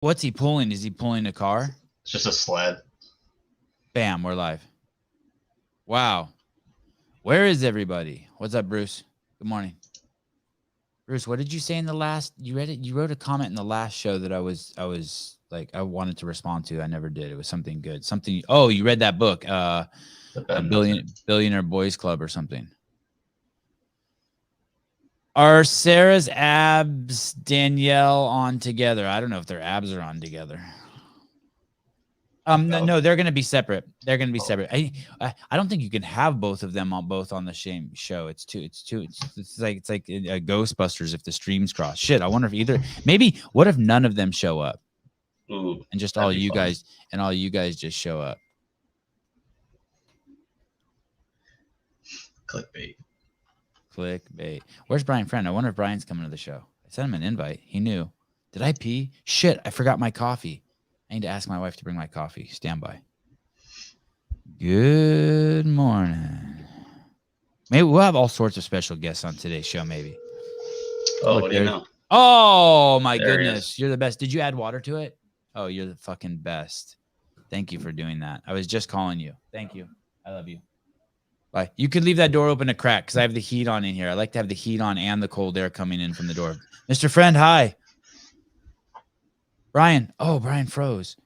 What's he pulling? Is he pulling a car? It's just a sled. Bam, we're live. Wow. Where is everybody? What's up, Bruce? Good morning. Bruce, what did you say in the last? You read it. You wrote a comment in the last show that I was like, I wanted to respond to. I never did. It was something good. Something. Oh, you read that book, a Billionaire Boys Club or something. Are Sarah's abs, Danielle, on together? I don't know if their abs are on together. No, they're going to be separate. They're going to be separate. I don't think you can have both of them on the same show. It's like a Ghostbusters if the streams cross. Shit, I wonder if what if none of them show up? Ooh, and just all you guys just show up. Clickbait. Where's Brian Friend? I wonder if Brian's coming to the show. I sent him an invite. He knew. Did I pee? Shit, I forgot my coffee. I need to ask my wife to bring my coffee. Stand by. Good morning. Maybe we'll have all sorts of special guests on today's show, maybe. Oh, what do you know? Oh, my goodness. You're the best. Did you add water to it? Oh, you're the fucking best. Thank you for doing that. I was just calling you. Thank you. I love you. Bye. You could leave that door open a crack because I have the heat on in here. I like to have the heat on and the cold air coming in from the door. Mr. Friend, hi. Brian. Oh, Brian froze.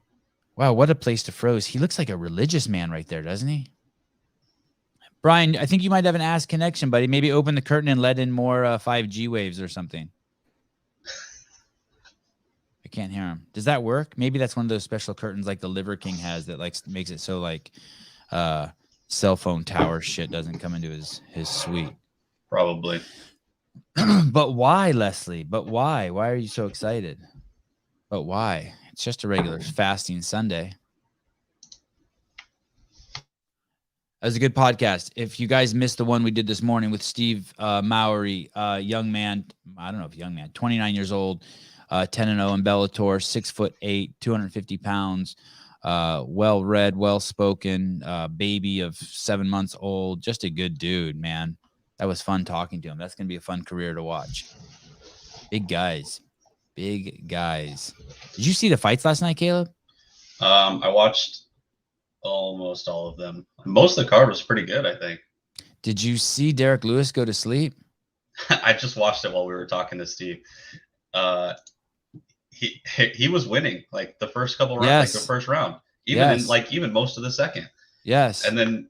Wow, what a place to froze. He looks like a religious man right there, doesn't he? Brian, I think you might have an ass connection, buddy. Maybe open the curtain and let in more 5G waves or something. I can't hear him. Does that work? Maybe that's one of those special curtains like the Liver King has that like makes it so like cell phone tower shit doesn't come into his suite. Probably. But why, Leslie? But why? Why are you so excited? But why? It's just a regular fasting Sunday. That was a good podcast. If you guys missed the one we did this morning with Steve Mowry, young man, I don't know if young man, 29 years old, 10-0 in Bellator, 6'8", 250 pounds, well-read, well-spoken, baby of 7 months old, just a good dude, man. That was fun talking to him. That's going to be a fun career to watch. Big guys. Big guys. Did you see the fights last night, Caleb? I watched almost all of them. Most of the card was pretty good, I think. Did you see Derek Lewis go to sleep? I just watched it while we were talking to Steve. He was winning like the first couple rounds, like the first round, even most of the second. Yes. And then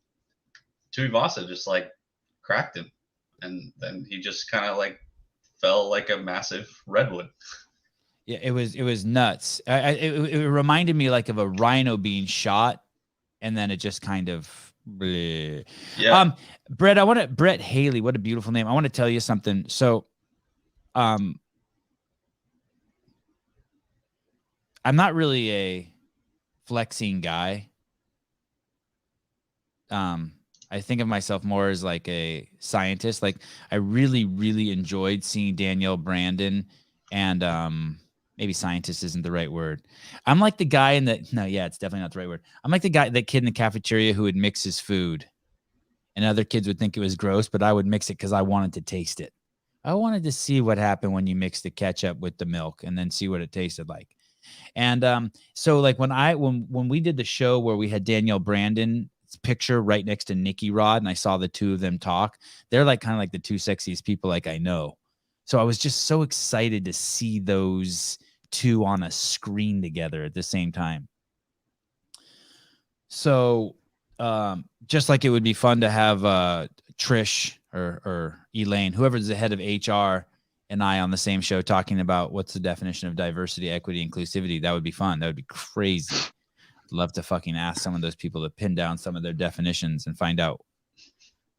Tuivasa just like cracked him, and then he just kind of like fell like a massive redwood. Yeah, it was nuts. It reminded me like of a rhino being shot, and then it just kind of. Bleh. Yeah. Brett Haley, what a beautiful name. I want to tell you something. So, I'm not really a flexing guy. I think of myself more as like a scientist. Like I really, really enjoyed seeing Danielle Brandon and maybe scientist isn't the right word. I'm like the guy it's definitely not the right word. I'm like that kid in the cafeteria who would mix his food and other kids would think it was gross, but I would mix it because I wanted to taste it. I wanted to see what happened when you mix the ketchup with the milk and then see what it tasted like. And so like when we did the show where we had Danielle Brandon's picture right next to Nikki Rod and I saw the two of them talk, they're like kind of like the two sexiest people like I know. So I was just so excited to see those two on a screen together at the same time. So just like it would be fun to have Trish or Elaine, whoever's the head of HR, and I on the same show talking about what's the definition of diversity, equity, inclusivity. That would be fun. That would be crazy. I'd love to fucking ask some of those people to pin down some of their definitions and find out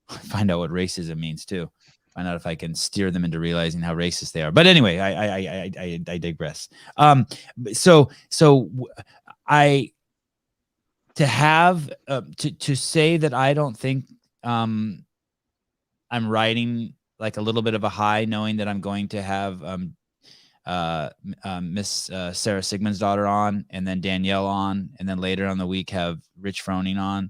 what racism means too. Find out if I can steer them into realizing how racist they are. But anyway, I digress. So to say that I don't think I'm riding like a little bit of a high, knowing that I'm going to have Miss Sara Sigmundsdóttir on, and then Danielle on, and then later on the week have Rich Froning on.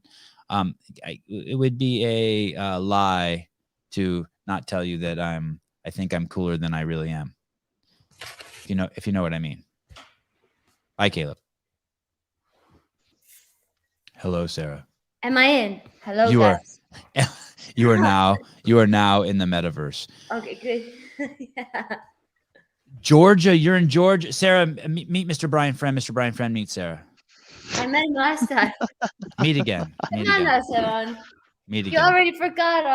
It would be a lie to not tell you that I think I'm cooler than I really am. If you know what I mean. Hi, Caleb. Hello, Sara. Am I in? Hello, You are guys. you are now in the metaverse. Okay, good. Yeah. Georgia, you're in Georgia. Sara, meet Mr. Brian Friend. Mr. Brian Friend, meet Sara. I met him last time. Meet again. Meet Come on, again. Sevan. Meet You again. already forgot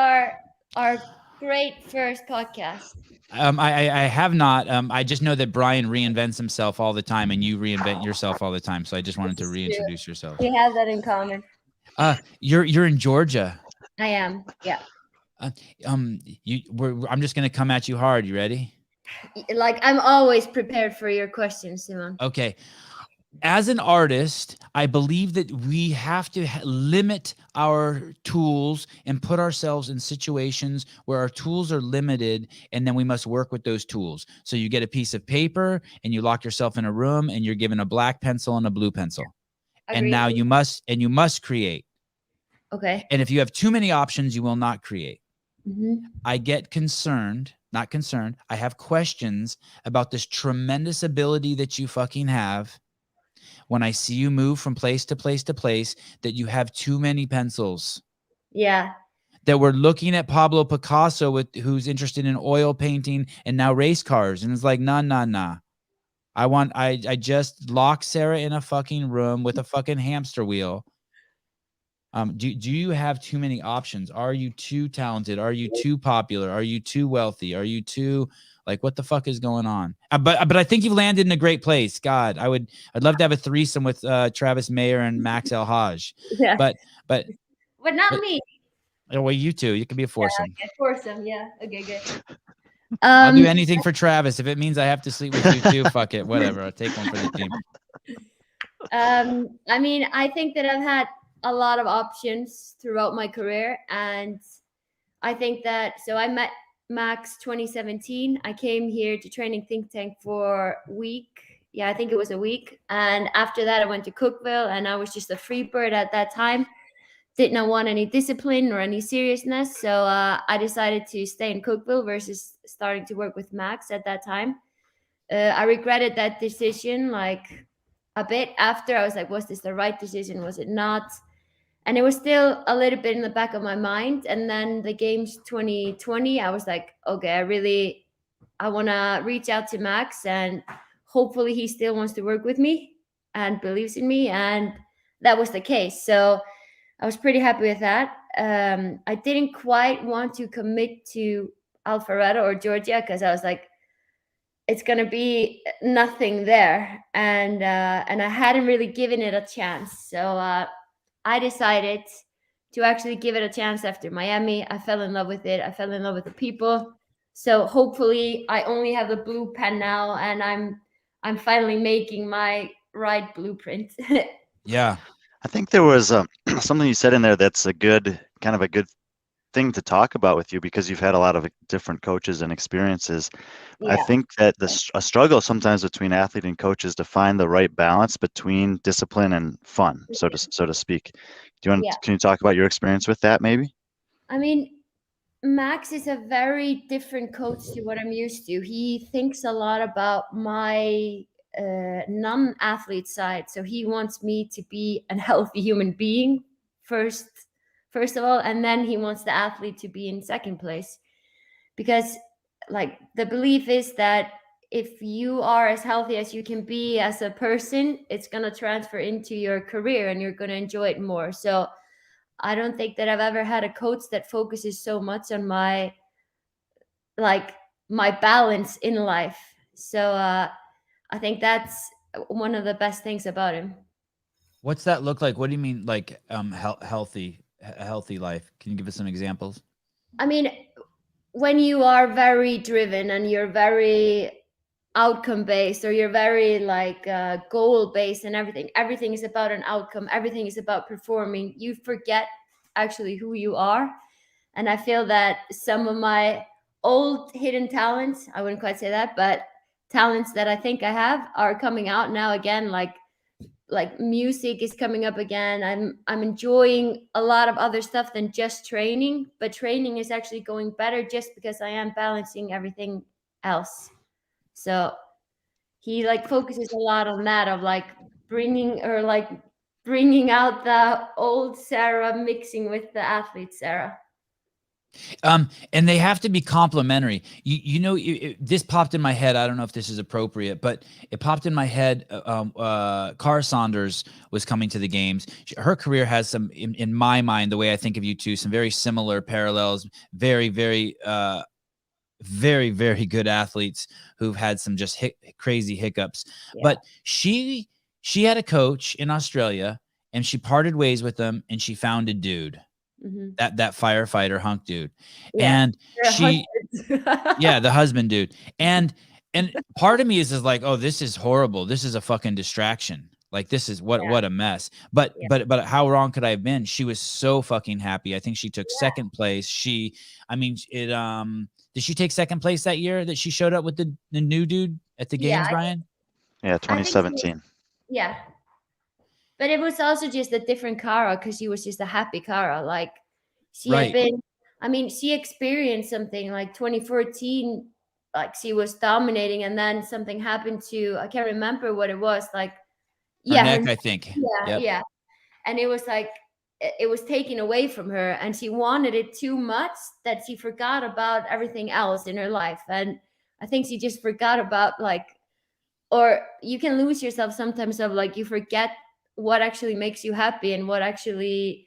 our great first podcast. I have not. I just know that Brian reinvents himself all the time, and you reinvent yourself all the time. So I just wanted to reintroduce yourself. We have that in common. You're in Georgia. I am. Yeah. I'm just gonna come at you hard. You ready? Like I'm always prepared for your questions, Simon. Okay. As an artist, I believe that we have to limit our tools and put ourselves in situations where our tools are limited, and then we must work with those tools. So you get a piece of paper and you lock yourself in a room and you're given a black pencil and a blue pencil. Agreed. And now you must create. Okay. And if you have too many options, you will not create. Mm-hmm. I get concerned, not concerned. I have questions about this tremendous ability that you fucking have. When I see you move from place to place to place, that you have too many pencils. Yeah. That we're looking at Pablo Picasso who's interested in oil painting and now race cars. And it's like, nah. I just lock Sara in a fucking room with a fucking hamster wheel. Do you have too many options? Are you too talented? Are you too popular? Are you too wealthy? Are you too like what the fuck is going on? But I think you've landed in a great place. God, I'd love to have a threesome with Travis Mayer and Max El Haj. Yeah. But not me. Well, you two, you can be a foursome. Yeah, okay, foursome. Yeah. Okay, good. I'll do anything for Travis. If it means I have to sleep with you too, fuck it. Whatever. I'll take one for the team. I mean, I think that I've had a lot of options throughout my career, and I think that so I met Max 2017. I came here to Training Think Tank for a week. Yeah, I think it was a week. And after that, I went to Cookville, and I was just a free bird at that time. Did not want any discipline or any seriousness. So I decided to stay in Cookville versus starting to work with Max at that time. I regretted that decision like a bit after. I was like, was this the right decision? Was it not? And it was still a little bit in the back of my mind. And then the games 2020, I was like, okay, I want to reach out to Max, and hopefully he still wants to work with me and believes in me. And that was the case. So I was pretty happy with that. I didn't quite want to commit to Alpharetta or Georgia because I was like, it's gonna be nothing there, and I hadn't really given it a chance. So I decided to actually give it a chance after Miami. I fell in love with it. I fell in love with the people. So hopefully, I only have the blue pen now, and I'm finally making my right blueprint. Yeah. I think there was something you said in there that's a good thing to talk about with you, because you've had a lot of different coaches and experiences. Yeah. I think that a struggle sometimes between athlete and coach is to find the right balance between discipline and fun, so to speak. Can you talk about your experience with that maybe? I mean, Max is a very different coach to what I'm used to. He thinks a lot about my non-athlete side. So he wants me to be a healthy human being first of all, and then he wants the athlete to be in second place. Because like the belief is that if you are as healthy as you can be as a person, it's going to transfer into your career and you're going to enjoy it more. So I don't think that I've ever had a coach that focuses so much on my balance in life. So I think that's one of the best things about him. What's that look like? What do you mean, like healthy life? Can you give us some examples? I mean, when you are very driven and you're very outcome based, or you're very goal based, and everything is about an outcome, everything is about performing, you forget actually who you are. And I feel that some of my old hidden talents, I wouldn't quite say that, but talents that I think I have are coming out now again. Like music is coming up again. I'm enjoying a lot of other stuff than just training, but training is actually going better just because I am balancing everything else. So he like focuses a lot on that, of like bringing out the old Sara mixing with the athlete Sara. And they have to be complementary. This popped in my head. I don't know if this is appropriate, but it popped in my head. Sara Saunders was coming to the games. Her career has some, in my mind, the way I think of you two, some very similar parallels. Very, very, very, very good athletes who've had some just crazy hiccups. Yeah. But she had a coach in Australia, and she parted ways with them, and she found a dude. Mm-hmm. That firefighter hunk dude. Yeah, and she the husband dude. And part of me is like, oh, this is horrible. This is a fucking distraction. Like, this is what a mess. But how wrong could I have been? She was so fucking happy. I think she took second place. Did she take second place that year that she showed up with the new dude at the games, Brian? Yeah, 2017. Yeah. But it was also just a different Sara, because she was just a happy Sara. Like, she had been, she experienced something like 2014, like she was dominating, and then something happened to, I can't remember what it was, like, her neck, I think. Yeah. And it was like, it was taken away from her, and she wanted it too much that she forgot about everything else in her life. And I think she just forgot about, like, or you can lose yourself sometimes, of like, you forget what actually makes you happy and what actually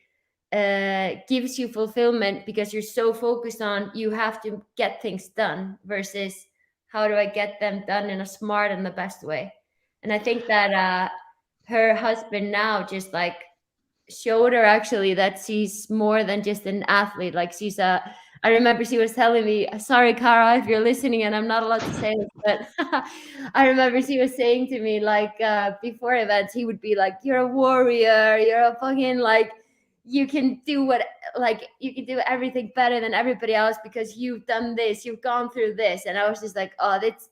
gives you fulfillment, because you're so focused on you have to get things done versus how do I get them done in a smart and the best way. And I think that her husband now just like showed her actually that she's more than just an athlete. Like, I remember she was telling me, sorry, Sara, if you're listening and I'm not allowed to say this, but I remember she was saying to me, like, before events, he would be like, you're a warrior, you're a fucking, like, you can do everything better than everybody else because you've done this, you've gone through this. And I was just like, oh, this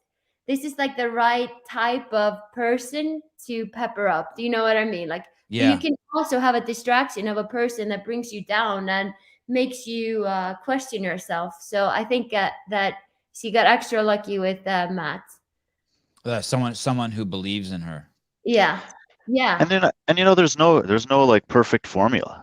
is like the right type of person to pepper up. Do you know what I mean? Like, you can also have a distraction of a person that brings you down and makes you question yourself. So I think that she got extra lucky with Matt. Someone who believes in her. Yeah. And there's no like perfect formula.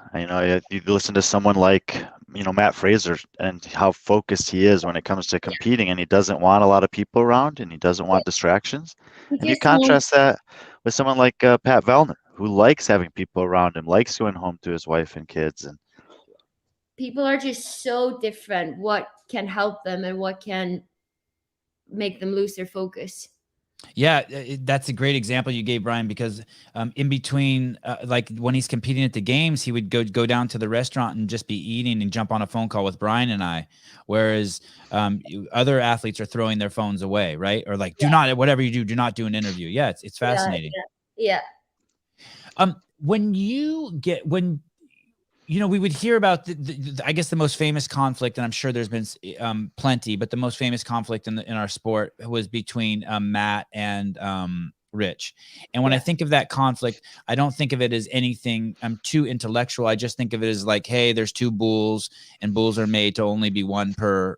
You listen to someone like Matt Fraser and how focused he is when it comes to competing, and he doesn't want a lot of people around, and he doesn't want distractions. And you contrast that with someone like Pat Vellner, who likes having people around him, likes going home to his wife and kids. And people are just so different. What can help them and what can make them lose their focus? Yeah, that's a great example you gave, Brian, because in between, like when he's competing at the games, he would go down to the restaurant and just be eating and jump on a phone call with Brian and I, whereas other athletes are throwing their phones away, right? Or like, whatever you do not do an interview. Yeah, it's fascinating. Yeah. We would hear about I guess the most famous conflict, and I'm sure there's been plenty, but the most famous conflict in our sport was between Matt and Rich. And when I think of that conflict, I don't think of it as anything too intellectual. I just think of it as like, hey, there's two bulls, and bulls are made to only be one per,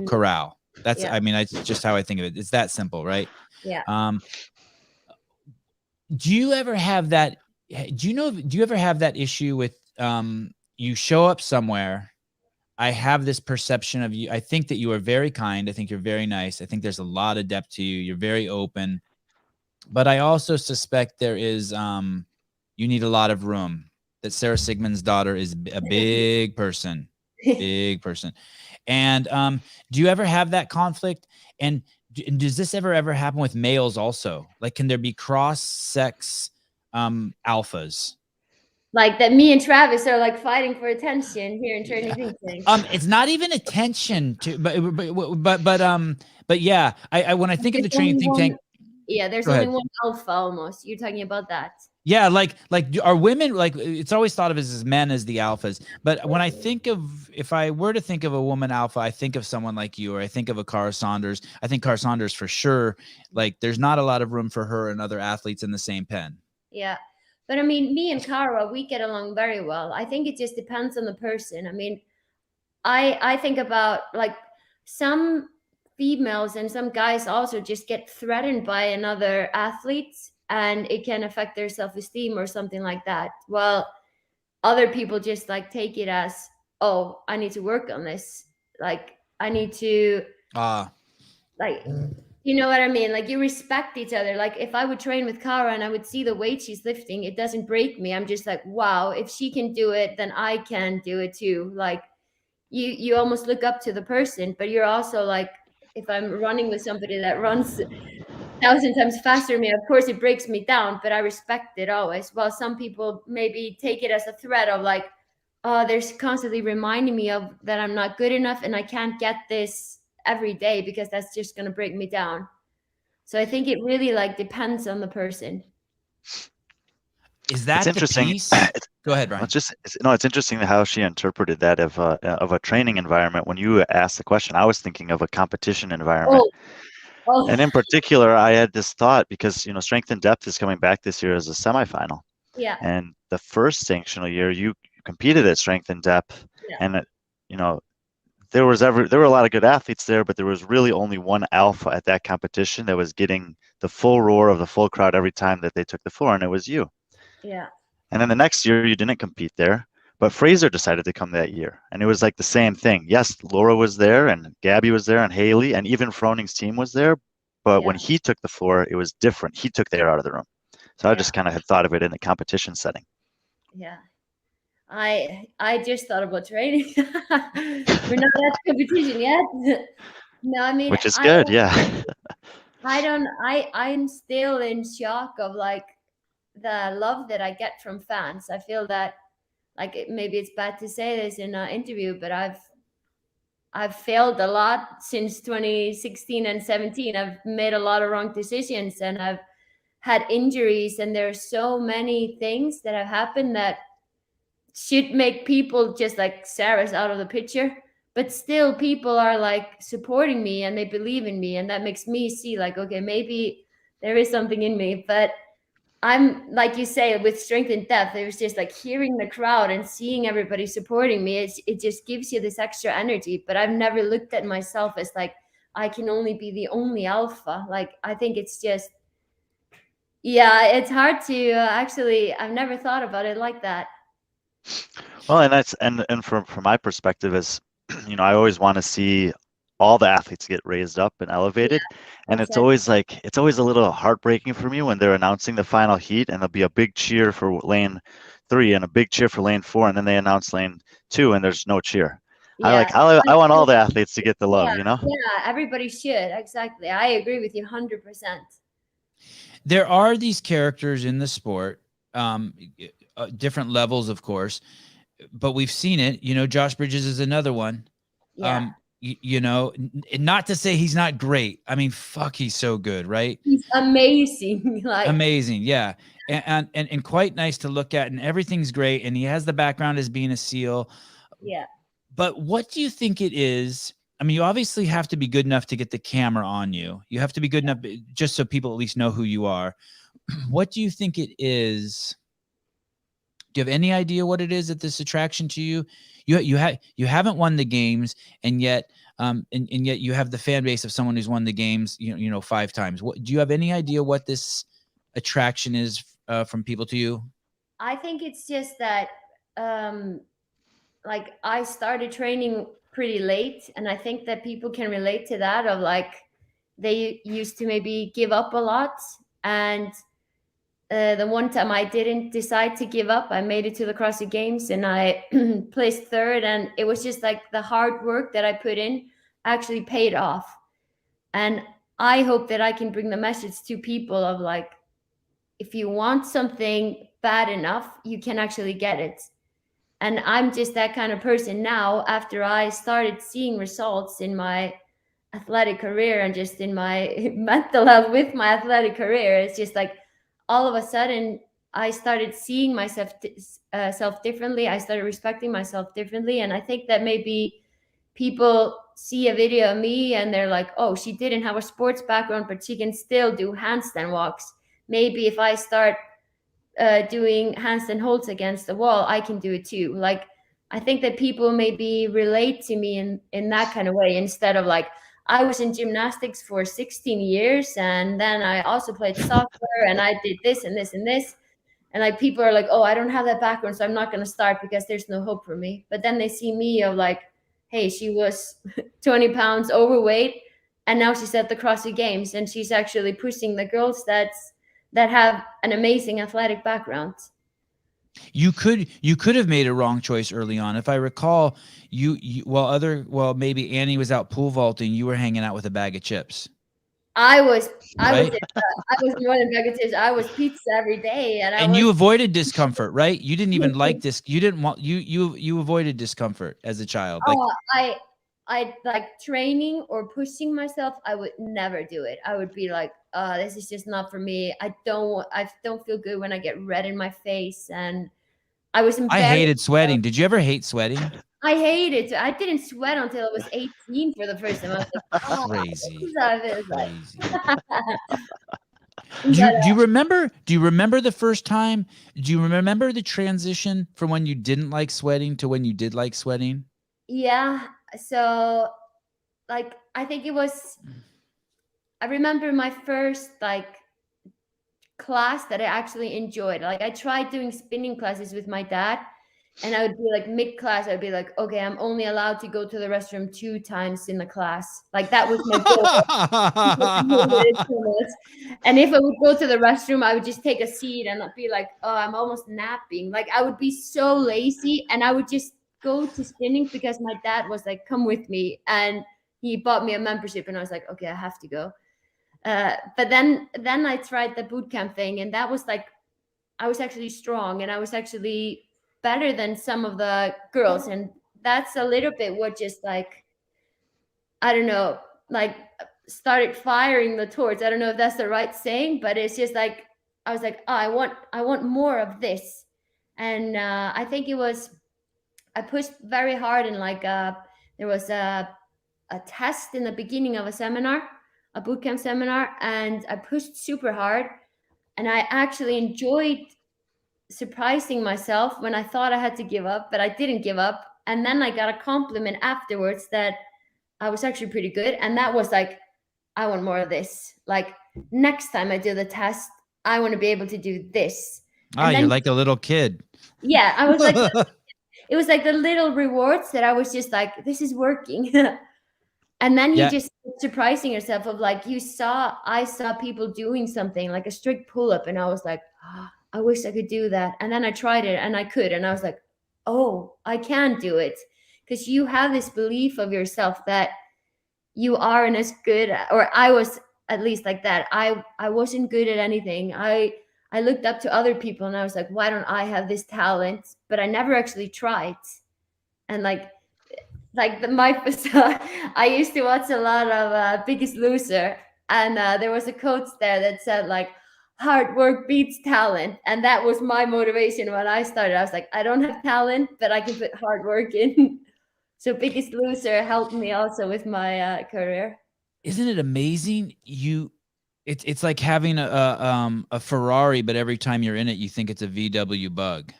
corral. That's, that's just how I think of it. It's that simple, right? Yeah. Do you ever have that? Do you ever have that issue with, you show up somewhere, I have this perception of you. I think that you are very kind. I think you're very nice. I think there's a lot of depth to you. You're very open, but I also suspect there is, you need a lot of room. That Sara Sigmundsdóttir is a big person, And, do you ever have that conflict? And does this ever happen with males also? Like, can there be cross-sex, alphas? Like that me and Travis are like fighting for attention here in Training Think Tank. It's not even attention to, but yeah, I when I think of the Training Think Tank. Yeah, there's only one alpha almost. You're talking about that. Yeah, like are women, like it's always thought of as men as the alphas. But when I think of, if I were to think of a woman alpha, I think of someone like you, or I think of a Sara Saunders. I think Sara Saunders for sure. Like there's not a lot of room for her and other athletes in the same pen. Yeah. But I mean, me and Sara, we get along very well. I think it just depends on the person. I mean, I think about like some females and some guys also just get threatened by another athlete, and it can affect their self-esteem or something like that. Well, other people just like take it as, oh, I need to work on this. Like I need to like, you know what I mean? Like you respect each other. Like if I would train with Kara and I would see the weight she's lifting, it doesn't break me. I'm just like, wow, if she can do it, then I can do it too. Like you almost look up to the person, but you're also like, if I'm running with somebody that runs 1,000 times faster than me, of course it breaks me down, but I respect it always. While some people maybe take it as a threat of like, oh, they're constantly reminding me of that I'm not good enough and I can't get this every day because that's just going to break me down. So I think it really like depends on the person. Is that It's interesting. piece? Go ahead, Ryan. It's interesting how she interpreted that of a training environment. When you asked the question, I was thinking of a competition environment. Oh. And in particular, I had this thought because, Strength and Depth is coming back this year as a semifinal. Yeah. And the first sanctional year, you competed at Strength and Depth. Yeah. And, there were a lot of good athletes there, but there was really only one alpha at that competition that was getting the full roar of the full crowd every time that they took the floor, and it was you. Yeah. And then the next year, you didn't compete there, but Fraser decided to come that year. And it was like the same thing. Yes, Laura was there, and Gabby was there, and Haley, and even Froning's team was there. But when he took the floor, it was different. He took the air out of the room. So I just kind of had thought of it in the competition setting. Yeah. I just thought about training. We're not at competition yet. No, I mean, which is good, yeah. I'm still in shock of like the love that I get from fans. I feel that like maybe it's bad to say this in an interview, but I've failed a lot since 2016 and 17. I've made a lot of wrong decisions and I've had injuries, and there's so many things that have happened that should make people just like Sara's out of the picture, but still people are like supporting me and they believe in me, and that makes me see like, okay, maybe there is something in me. But I'm like you say, with Strength and Depth, it was just like hearing the crowd and seeing everybody supporting me. It just gives you this extra energy. But I've never looked at myself as like I can only be the only alpha. Like I think it's just, yeah, it's hard to actually. I've never thought about it like that. Well, and that's and from my perspective is, I always want to see all the athletes get raised up and elevated. And it's always a little heartbreaking for me when they're announcing the final heat and there'll be a big cheer for lane 3 and a big cheer for lane 4, and then they announce lane 2 and there's no cheer. Yeah. I want all the athletes to get the love, Yeah, everybody should. Exactly. I agree with you 100%. There are these characters in the sport, different levels, of course, but we've seen it. Josh Bridges is another one. Yeah. Not to say he's not great. I mean, fuck, he's so good, right? He's amazing. Amazing, yeah. And quite nice to look at, and everything's great. And he has the background as being a SEAL. Yeah. But what do you think it is? I mean, you obviously have to be good enough to get the camera on you. You have to be good enough just so people at least know who you are. What do you think it is? Do you have any idea what it is at this attraction to you? You haven't won the games, and yet yet you have the fan base of someone who's won the games, 5 times. Do you have any idea what this attraction is from people to you? I think it's just that like I started training pretty late, and I think that people can relate to that of like they used to maybe give up a lot, and the one time I didn't decide to give up, I made it to the CrossFit Games and I placed 3rd, and it was just like the hard work that I put in actually paid off. And I hope that I can bring the message to people of like, if you want something bad enough, you can actually get it. And I'm just that kind of person now after I started seeing results in my athletic career and just in my mental health with my athletic career. It's just like all of a sudden I started seeing myself self differently. I started respecting myself differently. And I think that maybe people see a video of me and they're like, oh, she didn't have a sports background, but she can still do handstand walks. Maybe if I start doing handstand holds against the wall, I can do it too. Like, I think that people maybe relate to me in that kind of way, instead of like, I was in gymnastics for 16 years, and then I also played soccer, and I did this and this and this. And like people are like, oh, I don't have that background, so I'm not going to start because there's no hope for me. But then they see me of like, hey, she was 20 pounds overweight, and now she's at the CrossFit Games, and she's actually pushing the girls that have an amazing athletic background. You could have made a wrong choice early on. If I recall, while maybe Annie was out pool vaulting, you were hanging out with a bag of chips. I was Right? more than bag of chips. I was pizza every day, and you avoided discomfort, right? You didn't even like this. You didn't want you avoided discomfort as a child. Like, I like training or pushing myself. I would never do it. I would be like, this is just not for me. I don't feel good when I get red in my face, and I was embarrassed. I hated sweating. Did you ever hate sweating? I hated it. I didn't sweat until I was 18 for the first time. I was like, oh, Crazy. Do you remember the first time? Do you remember the transition from when you didn't like sweating to when you did like sweating? Yeah. So like, I think it was, I remember my first like class that I actually enjoyed. Like I tried doing spinning classes with my dad, and I would be like mid-class, I'd be like, okay, I'm only allowed to go to the restroom 2 times in the class. Like that was my goal. And if I would go to the restroom, I would just take a seat and I'd be like, oh, I'm almost napping. Like I would be so lazy, and I would just go to spinning because my dad was like, come with me. And he bought me a membership, and I was like, okay, I have to go. But then I tried the boot camp thing, and that was like, I was actually strong, and I was actually better than some of the girls. And that's a little bit what just like, I don't know, like started firing the torch. I don't know if that's the right saying, but it's just like, I was like, oh, I want more of this. And I think it was, I pushed very hard, and like there was a test in the beginning of a seminar, a bootcamp seminar, and I pushed super hard, and I actually enjoyed surprising myself when I thought I had to give up, but I didn't give up. And then I got a compliment afterwards that I was actually pretty good, and that was like, I want more of this. Like next time I do the test, I want to be able to do this. Ah, you're like a little kid. Yeah, I was like, it was like the little rewards that I was just like, this is working. And then you just surprising yourself of like, I saw people doing something like a strict pull-up, and I was like, oh, I wish I could do that. And then I tried it and I could, and I was like, oh, I can do it. Because you have this belief of yourself that you aren't as good, or I was at least like that. I wasn't good at anything. I looked up to other people, and I was like, why don't I have this talent? But I never actually tried. And I used to watch a lot of Biggest Loser, and there was a quote there that said like, hard work beats talent. And that was my motivation when I started. I was like, I don't have talent, but I can put hard work in. So Biggest Loser helped me also with my career. Isn't it amazing? It's like having a Ferrari, but every time you're in it, you think it's a VW Bug.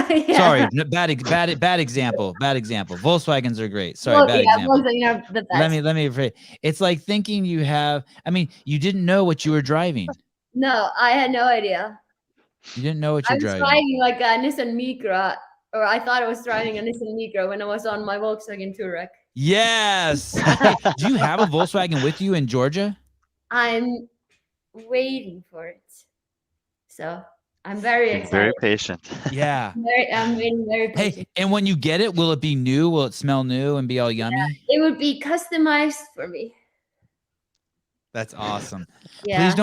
Yeah. Sorry, bad example. Bad example. Volkswagens are great. Sorry, bad example. The best. Let me rephrase. It's like thinking you have. I mean, you didn't know what you were driving. No, I had no idea. You didn't know what you're driving. I was driving like a Nissan Micra, or I thought I was driving a Nissan Micra when I was on my Volkswagen Touareg. Yes. Hey, do you have a Volkswagen with you in Georgia? I'm waiting for it. So I'm very excited. Very patient. Yeah. I'm waiting very patient. Hey, and when you get it, will it be new? Will it smell new and be all yummy? Yeah, it would be customized for me. That's awesome. Yeah. Please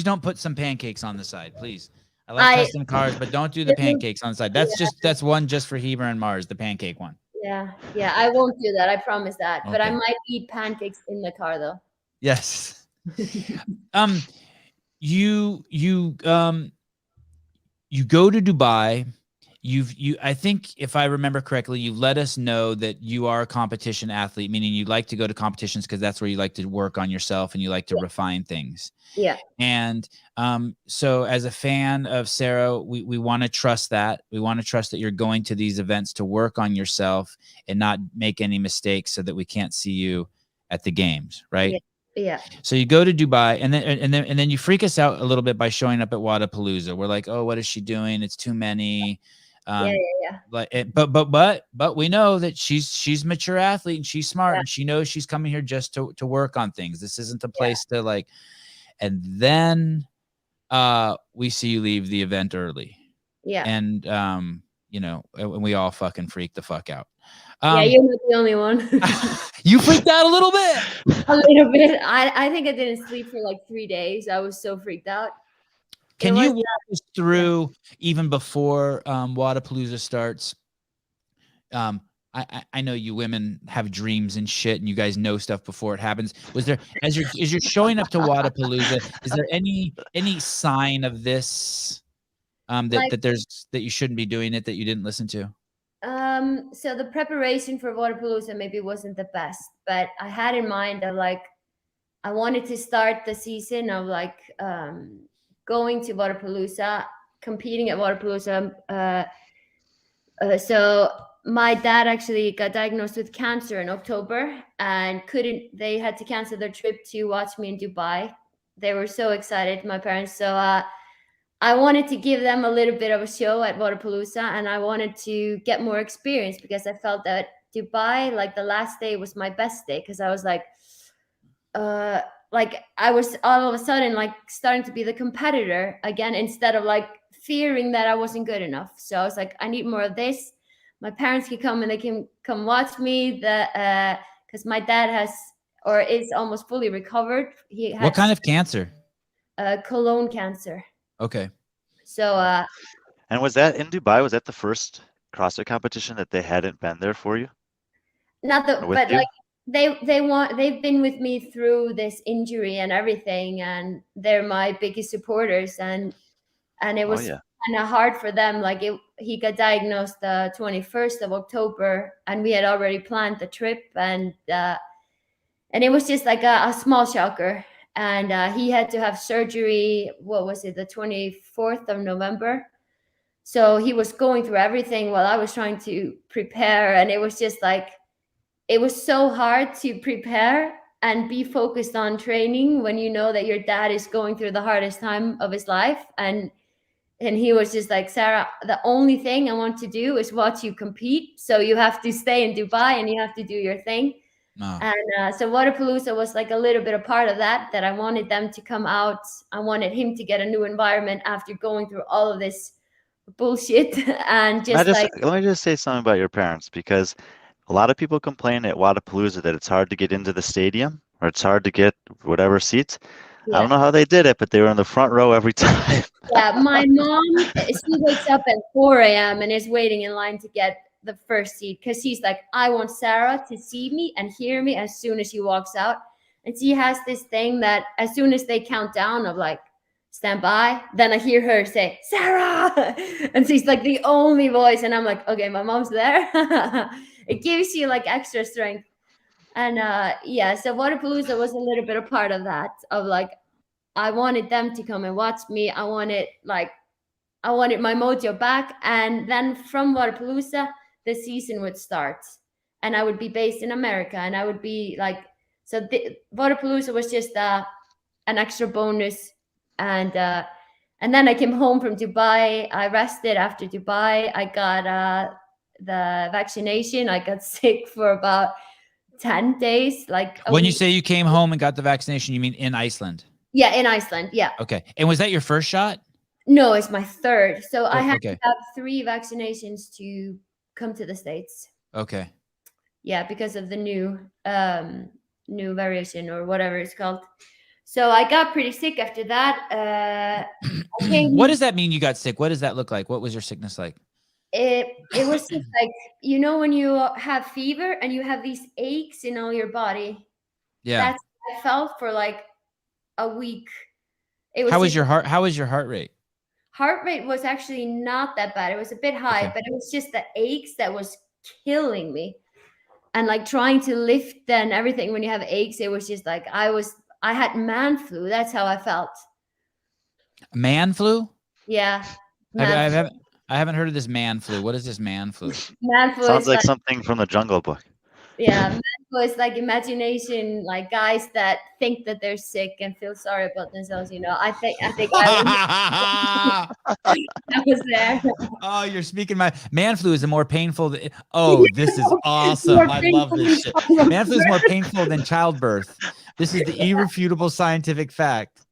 don't put some pancakes on the side, please. I like custom cars, but don't do the pancakes on the side. That's one just for Heber and Mars, the pancake one. Yeah, I won't do that. I promise that. Okay. But I might eat pancakes in the car though. Yes. You go to Dubai. I think if I remember correctly, you've let us know that you are a competition athlete, meaning you like to go to competitions because that's where you like to work on yourself and you like to refine things. Yeah. And so as a fan of Sara, we want to trust that. We want to trust that you're going to these events to work on yourself and not make any mistakes so that we can't see you at the games, right? Yeah. So you go to Dubai, and then you freak us out a little bit by showing up at Wadapalooza. We're like, oh, what is she doing? It's too many. Yeah. But we know that she's a mature athlete and she's smart, Yeah. and she knows she's coming here just to work on things. This isn't the place to like. And then we see you leave the event early. Yeah. And you know, and we all fucking freak the fuck out. Yeah, you're not the only one. You freaked out a little bit. A little bit. I think I didn't sleep for like 3 days. I was so freaked out. Can you walk us through even before Wadapalooza starts? I know you women have dreams and shit, and you guys know stuff before it happens. Was there, as you're showing up to Wadapalooza, is there any sign of this that you shouldn't be doing it, that you didn't listen to? So the preparation for Wadapalooza maybe wasn't the best, but I had in mind that like I wanted to start the season of like going to Wadapalooza, competing at Wadapalooza. So my dad actually got diagnosed with cancer in October and they had to cancel their trip to watch me in Dubai. They were so excited, my parents. So I wanted to give them a little bit of a show at Wadapalooza, and I wanted to get more experience because I felt that Dubai, like the last day was my best day, because I was like I was all of a sudden like starting to be the competitor again, instead of like fearing that I wasn't good enough. So I was like, I need more of this. My parents can come and they can come watch me, because my dad is almost fully recovered. He has, what kind of cancer? Colon cancer. Okay. So and was that in Dubai? Was that the first CrossFit competition that they hadn't been there for you? Not the, but you? Like they've been with me through this injury and everything, and they're my biggest supporters, and it was kind of hard for them. Like he got diagnosed the 21st of October, and we had already planned the trip, and it was just like a small shocker. And he had to have surgery, what was it, the 24th of November. So he was going through everything while I was trying to prepare. And it was just like, it was so hard to prepare and be focused on training when you know that your dad is going through the hardest time of his life. And he was just like, Sara, the only thing I want to do is watch you compete. So you have to stay in Dubai and you have to do your thing. Oh. And so Wadapalooza was like a little bit a part of that I wanted them to come out. I wanted him to get a new environment after going through all of this bullshit. And let me just say something about your parents, because a lot of people complain at Wadapalooza that it's hard to get into the stadium, or it's hard to get whatever seats. Yeah. I don't know how they did it, but they were in the front row every time. Yeah, my mom, she wakes up at 4 a.m. and is waiting in line to get the first seat, because she's like, I want Sara to see me and hear me as soon as she walks out. And she has this thing that as soon as they count down of like, stand by, then I hear her say, Sara! And she's like the only voice. And I'm like, okay, my mom's there. It gives you like extra strength. And so Wadapalooza was a little bit a part of that, of like, I wanted them to come and watch me. I wanted my mojo back. And then from Wadapalooza, the season would start, and I would be based in America, and I would be like, so Wadapalooza was just an extra bonus. And then I came home from Dubai. I rested after Dubai. I got the vaccination. I got sick for about 10 days. Like when you say you came home and got the vaccination, you mean in Iceland? Yeah, in Iceland. Yeah. Okay. And was that your first shot? No, it's my third. So I had to have 3 vaccinations to come to the States. Okay. Yeah, because of the new variation or whatever it's called. So I got pretty sick after that. What does that mean, you got sick? What does that look like? What was your sickness like? It was just like, you know, when you have fever and you have these aches in all your body. Yeah. That's what I felt for like a week. It was How was your heart rate? Heart rate was actually not that bad. It was a bit high, but it was just the aches that was killing me. And like trying to lift and everything when you have aches, it was just like I had man flu. That's how I felt. Man flu? Yeah. I haven't heard of this man flu. What is this man flu? Man flu sounds like something from the Jungle Book. Yeah, Manflu is like imagination, like guys that think that they're sick and feel sorry about themselves. I think I was there. Oh, you're speaking my man flu is a more painful. Oh, this is awesome. I love this shit. Man flu is more painful than childbirth. This is the irrefutable scientific fact.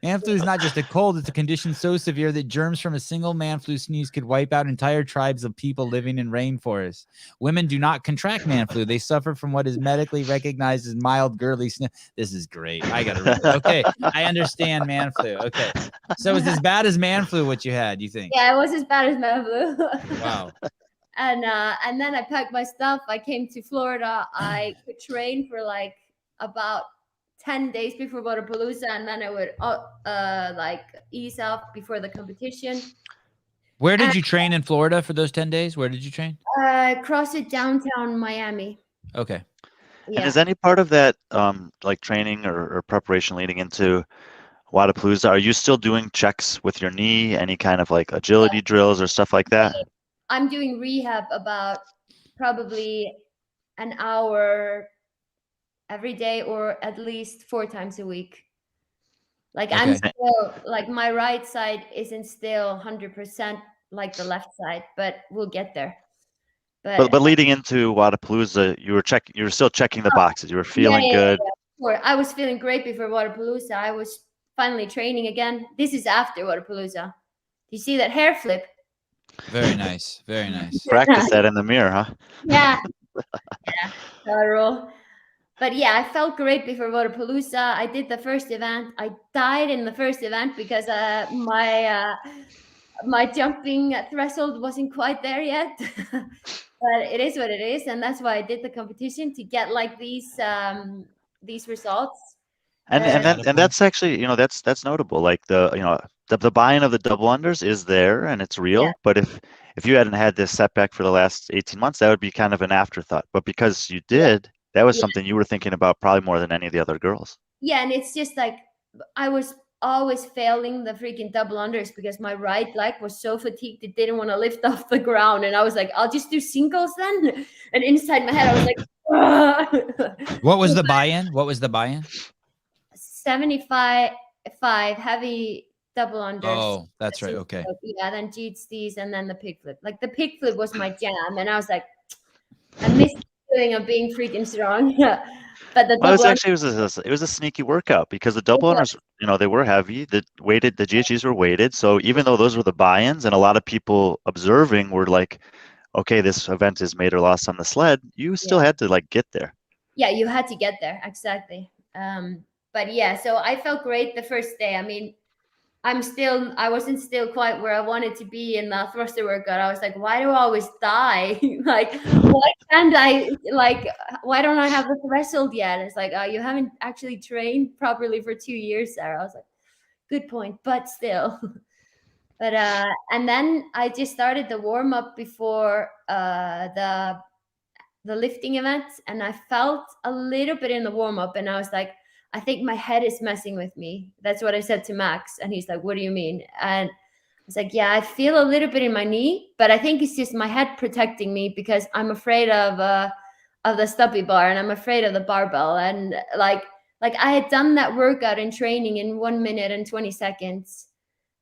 Man flu is not just a cold, it's a condition so severe that germs from a single man flu sneeze could wipe out entire tribes of people living in rainforests. Women do not contract man flu. They suffer from what is medically recognized as mild girly sniff. This is great. I got to read it. Okay, I understand man flu. Okay. So it's as bad as man flu what you had, you think? Yeah, it was as bad as man flu. Wow. And then I packed my stuff. I came to Florida. I could train for like about 10 days before Wodapalooza, and then I would like ease off before the competition. Where did you train in Florida for those 10 days? Where did you train? CrossFit downtown Miami. Okay. Yeah. And is any part of that like training or preparation leading into Wodapalooza, are you still doing checks with your knee, any kind of like agility drills or stuff like that? I'm doing rehab about probably an hour every day, or at least 4 times a week. Like I'm still like my right side isn't still 100% like the left side, but we'll get there. But leading into Wodapalooza, you were still checking the boxes. You were feeling good. Sure. I was feeling great before Wodapalooza. I was finally training again. This is after Wodapalooza. You see that hair flip? Very nice. Very nice. Practice that in the mirror, huh? Yeah. Yeah. Rule. But yeah, I felt great before Wodapalooza. I did the first event. I died in the first event because my jumping threshold wasn't quite there yet. But it is what it is, and that's why I did the competition, to get like these results. And that's actually, that's notable. Like the buy-in of the double unders is there and it's real. Yeah. But if you hadn't had this setback for the last 18 months, that would be kind of an afterthought. But because you did, that was something you were thinking about probably more than any of the other girls. Yeah, and it's just like I was always failing the freaking double unders because my right leg was so fatigued it didn't want to lift off the ground, and I was like, I'll just do singles then. And inside my head I was like, What was the buy-in? 75 heavy double unders. Oh, that's right. Okay. Yeah, then GHDs and then the pig flip. Like the pig flip was my jam, and I was like, I miss the feeling of being freaking strong. But the it was a sneaky workout because the double unders, they were heavy. The GHGs were weighted. So even though those were the buy-ins and a lot of people observing were like, okay, this event is made or lost on the sled, you still had to like get there. Yeah, you had to get there. Exactly. But yeah, so I felt great the first day. I mean, I wasn't still quite where I wanted to be in the thruster workout. I was like, why do I always die? Like, why don't I have the threshold yet? It's like, you haven't actually trained properly for 2 years, Sara. I was like, good point, but still. But and then I just started the warm up before the lifting event, and I felt a little bit in the warm up, and I was like, I think my head is messing with me. That's what I said to Max. And he's like, what do you mean? And I was like, yeah, I feel a little bit in my knee, but I think it's just my head protecting me because I'm afraid of the stubby bar, and I'm afraid of the barbell. And like I had done that workout in training in 1 minute and 20 seconds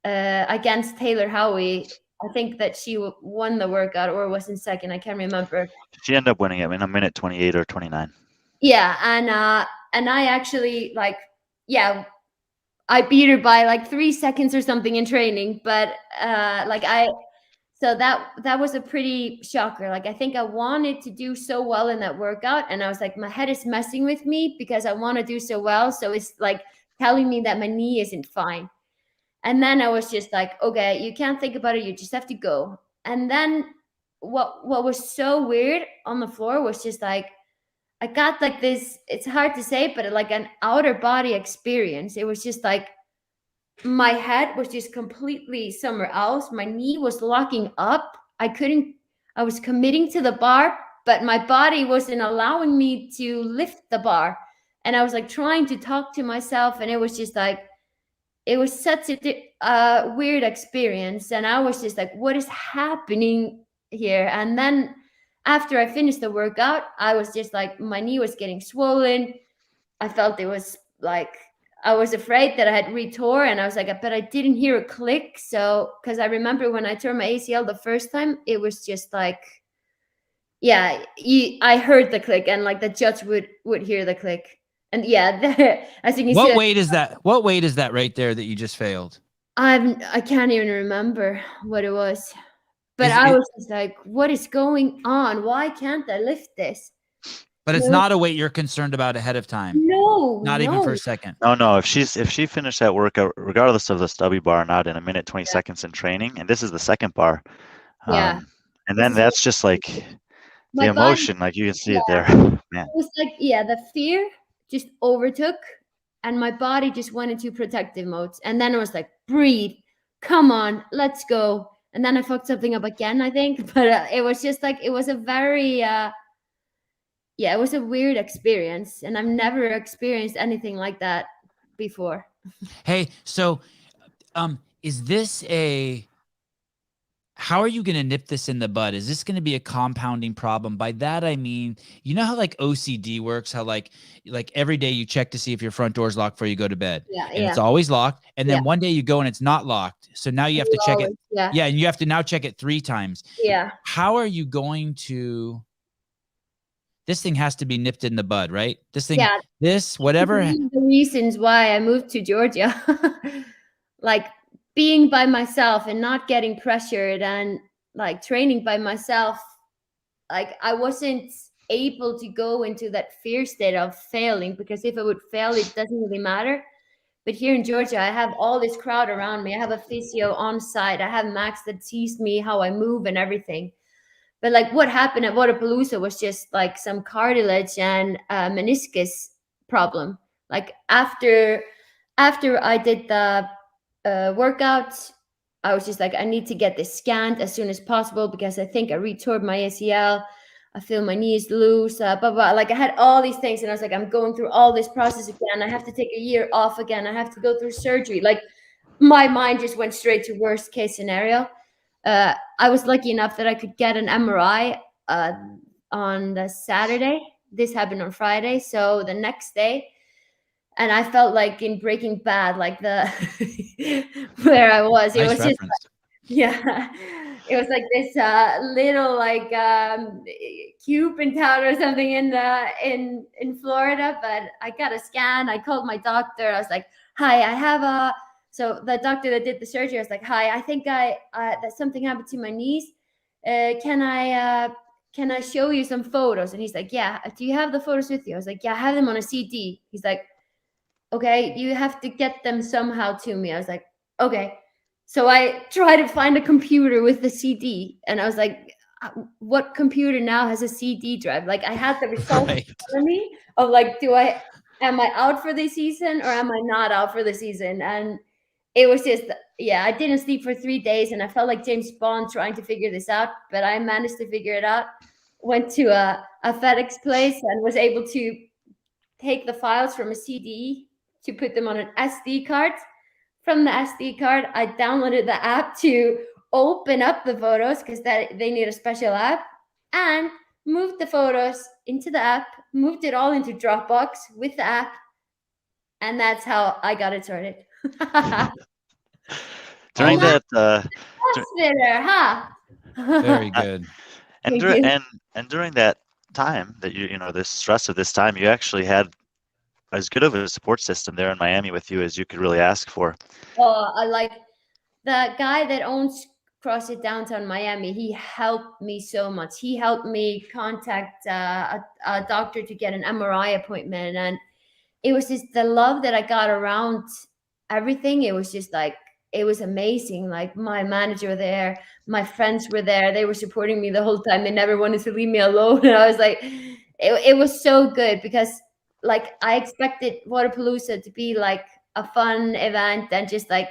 against Taylor Howie. I think that she won the workout or was in second. I can't remember. She ended up winning it in a minute 28 or 29. Yeah, and I actually I beat her by like 3 seconds or something in training, but so that was a pretty shocker. Like, I think I wanted to do so well in that workout, and I was like, my head is messing with me because I want to do so well, so it's like telling me that my knee isn't fine. And then I was just like, okay, you can't think about it, you just have to go. And then what was so weird on the floor was just like, I got like this, it's hard to say, but like an outer body experience. It was just like my head was just completely somewhere else. My knee was locking up. I was committing to the bar, but my body wasn't allowing me to lift the bar. And I was like trying to talk to myself, and it was just like, it was such a weird experience. And I was just like, what is happening here? And then after I finished the workout, I was just like, my knee was getting swollen. I felt it was like, I was afraid that I had retore, and I was like, but I didn't hear a click. So, because I remember when I tore my ACL the first time, it was just like, yeah, I heard the click, and like the judge would hear the click. And yeah, as you can see, What weight is that? What weight is that right there that you just failed? I can't even remember what it was. But Is I it- was just like, what is going on? Why can't I lift this? But it's No. not a weight you're concerned about ahead of time. No, Not even for a second. No. If she finished that workout, regardless of the stubby bar, not in a minute 20 seconds in training, and this is the second bar, Yeah. and then that's just like My the body, emotion, like you can see it there, man. it was like, yeah, the fear just overtook, and my body just went into protective modes. And then it was like, breathe, come on, let's go. And then I fucked something up again, I think. But it was just like, it was a very, it was a weird experience. And I've never experienced anything like that before. Hey, so is this how are you going to nip this in the bud? Is this going to be a compounding problem? By that, I mean, you know how like OCD works, how like every day you check to see if your front door's locked before you go to bed. Yeah. And it's always locked. And then Yeah. one day you go and it's not locked. So now you have to check it. Yeah. Yeah. And you have to now check it 3 times. Yeah. How are you going to, this thing has to be nipped in the bud, right? This thing, whatever. The reasons why I moved to Georgia, like being by myself and not getting pressured and like training by myself, like I wasn't able to go into that fear state of failing, because if I would fail, it doesn't really matter. But here in Georgia, I have all this crowd around me. I have a physio on site. I have Max that sees me, how I move and everything. But like what happened at Waterpalooza was just like some cartilage and meniscus problem. Like after I did the workout, I was just like, I need to get this scanned as soon as possible, because I think I retore my ACL. I feel my knee is loose, blah, blah. Like I had all these things, and I was like, I'm going through all this process again. I have to take a year off again. I have to go through surgery. Like my mind just went straight to worst case scenario. I was lucky enough that I could get an MRI on the Saturday. This happened on Friday. So the next day, and I felt like in Breaking Bad, like the where I was. It Nice was reference. just it was like this little like cube in town or something in Florida. But I got a scan. I called my doctor. I was like, "Hi, I have a." So the doctor that did the surgery, I was like, "Hi, I think that something happened to my knees. Can I show you some photos?" And he's like, "Yeah. Do you have the photos with you?" I was like, "Yeah, I have them on a CD." He's like, "Okay, you have to get them somehow to me." I was like, "Okay." So I tried to find a computer with the CD, and I was like, "What computer now has a CD drive?" Like I had the results Right. for me of like, am I out for the season or am I not out for the season? And it was just, I didn't sleep for 3 days, and I felt like James Bond trying to figure this out, but I managed to figure it out. Went to a FedEx place and was able to take the files from a CD to put them on an SD card. From the SD card, I downloaded the app to open up the photos, because they need a special app, and moved the photos into the app, moved it all into Dropbox with the app, and that's how I got it sorted. During that, CrossFitter, huh? Very good. and Thank you. during that time that you know this stress of this time, you actually had as good of a support system there in Miami with you as you could really ask for. I like the guy that owns CrossFit Downtown Miami. He helped me so much. He helped me contact a doctor to get an MRI appointment, and it was just the love that I got around everything. It was just like, it was amazing. Like my manager there, my friends were there. They were supporting me the whole time. They never wanted to leave me alone. And I was like, it was so good, because like I expected Waterpalooza to be like a fun event and just like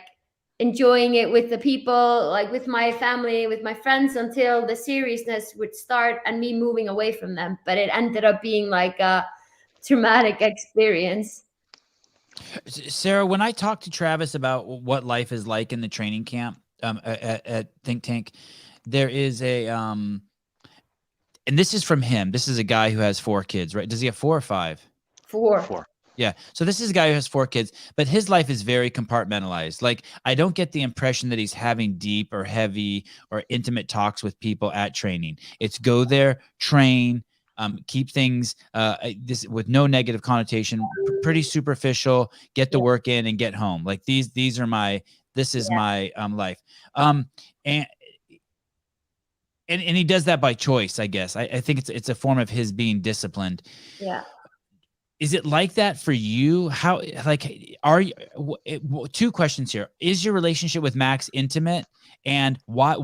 enjoying it with the people, like with my family, with my friends, until the seriousness would start and me moving away from them. But it ended up being like a traumatic experience. Sara, when I talked to Travis about what life is like in the training camp at Think Tank, there is And this is from him. This is a guy who has 4 kids, right? Does he have 4 or 5? 4. Yeah. So this is a guy who has 4 kids, but his life is very compartmentalized. Like, I don't get the impression that he's having deep or heavy or intimate talks with people at training. It's go there, train, keep things this with no negative connotation, pretty superficial, get the work in and get home. Like these are my, this is my life. And he does that by choice, I guess. I think it's a form of his being disciplined. Yeah. Is it like that for you? How, like, are you, 2 questions here. Is your relationship with Max intimate? And what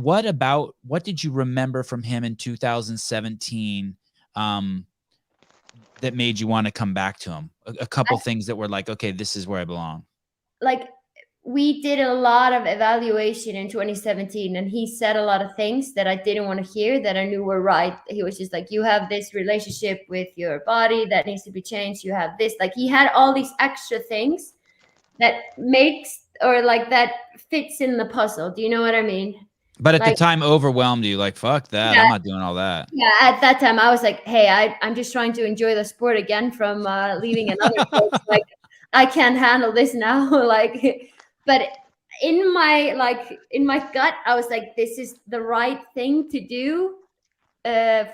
did you remember from him in 2017 that made you want to come back to him? A couple things that were like, okay, this is where I belong. Like, we did a lot of evaluation in 2017, and he said a lot of things that I didn't want to hear that I knew were right. He was just like, you have this relationship with your body that needs to be changed. You have this, like, he had all these extra things that makes, or like that fits in the puzzle. Do you know what I mean? But at the time overwhelmed you, like, fuck that. Yeah, I'm not doing all that. Yeah. At that time I was like, hey, I'm just trying to enjoy the sport again from leaving another coach. Like, I can't handle this now. Like, but in my gut, I was like, this is the right thing to do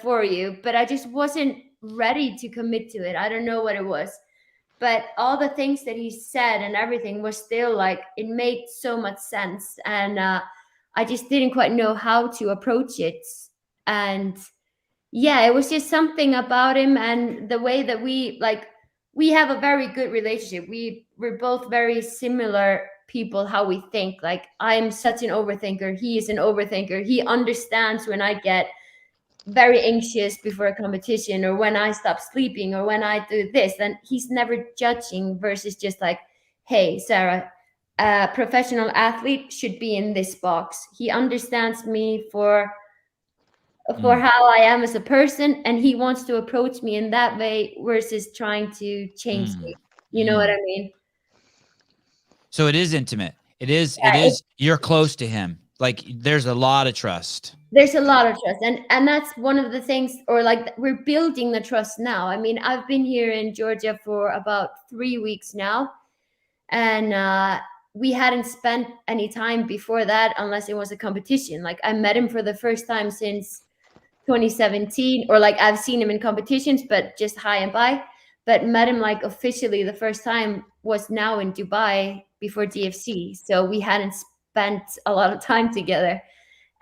for you. But I just wasn't ready to commit to it. I don't know what it was. But all the things that he said and everything was still like, it made so much sense. And I just didn't quite know how to approach it. And yeah, it was just something about him and the way that we have a very good relationship. We're both very similar people, how we think. Like, I'm such an overthinker. He is an overthinker. He understands when I get very anxious before a competition, or when I stop sleeping, or when I do this. And he's never judging, versus just like, hey, Sara, a professional athlete should be in this box. He understands me for how I am as a person, and he wants to approach me in that way versus trying to change me. You know what I mean? So it is intimate. It is you're close to him. Like, there's a lot of trust. There's a lot of trust. And that's one of the things, or like, we're building the trust now. I mean, I've been here in Georgia for about 3 weeks now, and we hadn't spent any time before that unless it was a competition. Like, I met him for the first time since 2017, or like, I've seen him in competitions, but just high and by. But met him like officially the first time was now in Dubai before DFC. So we hadn't spent a lot of time together.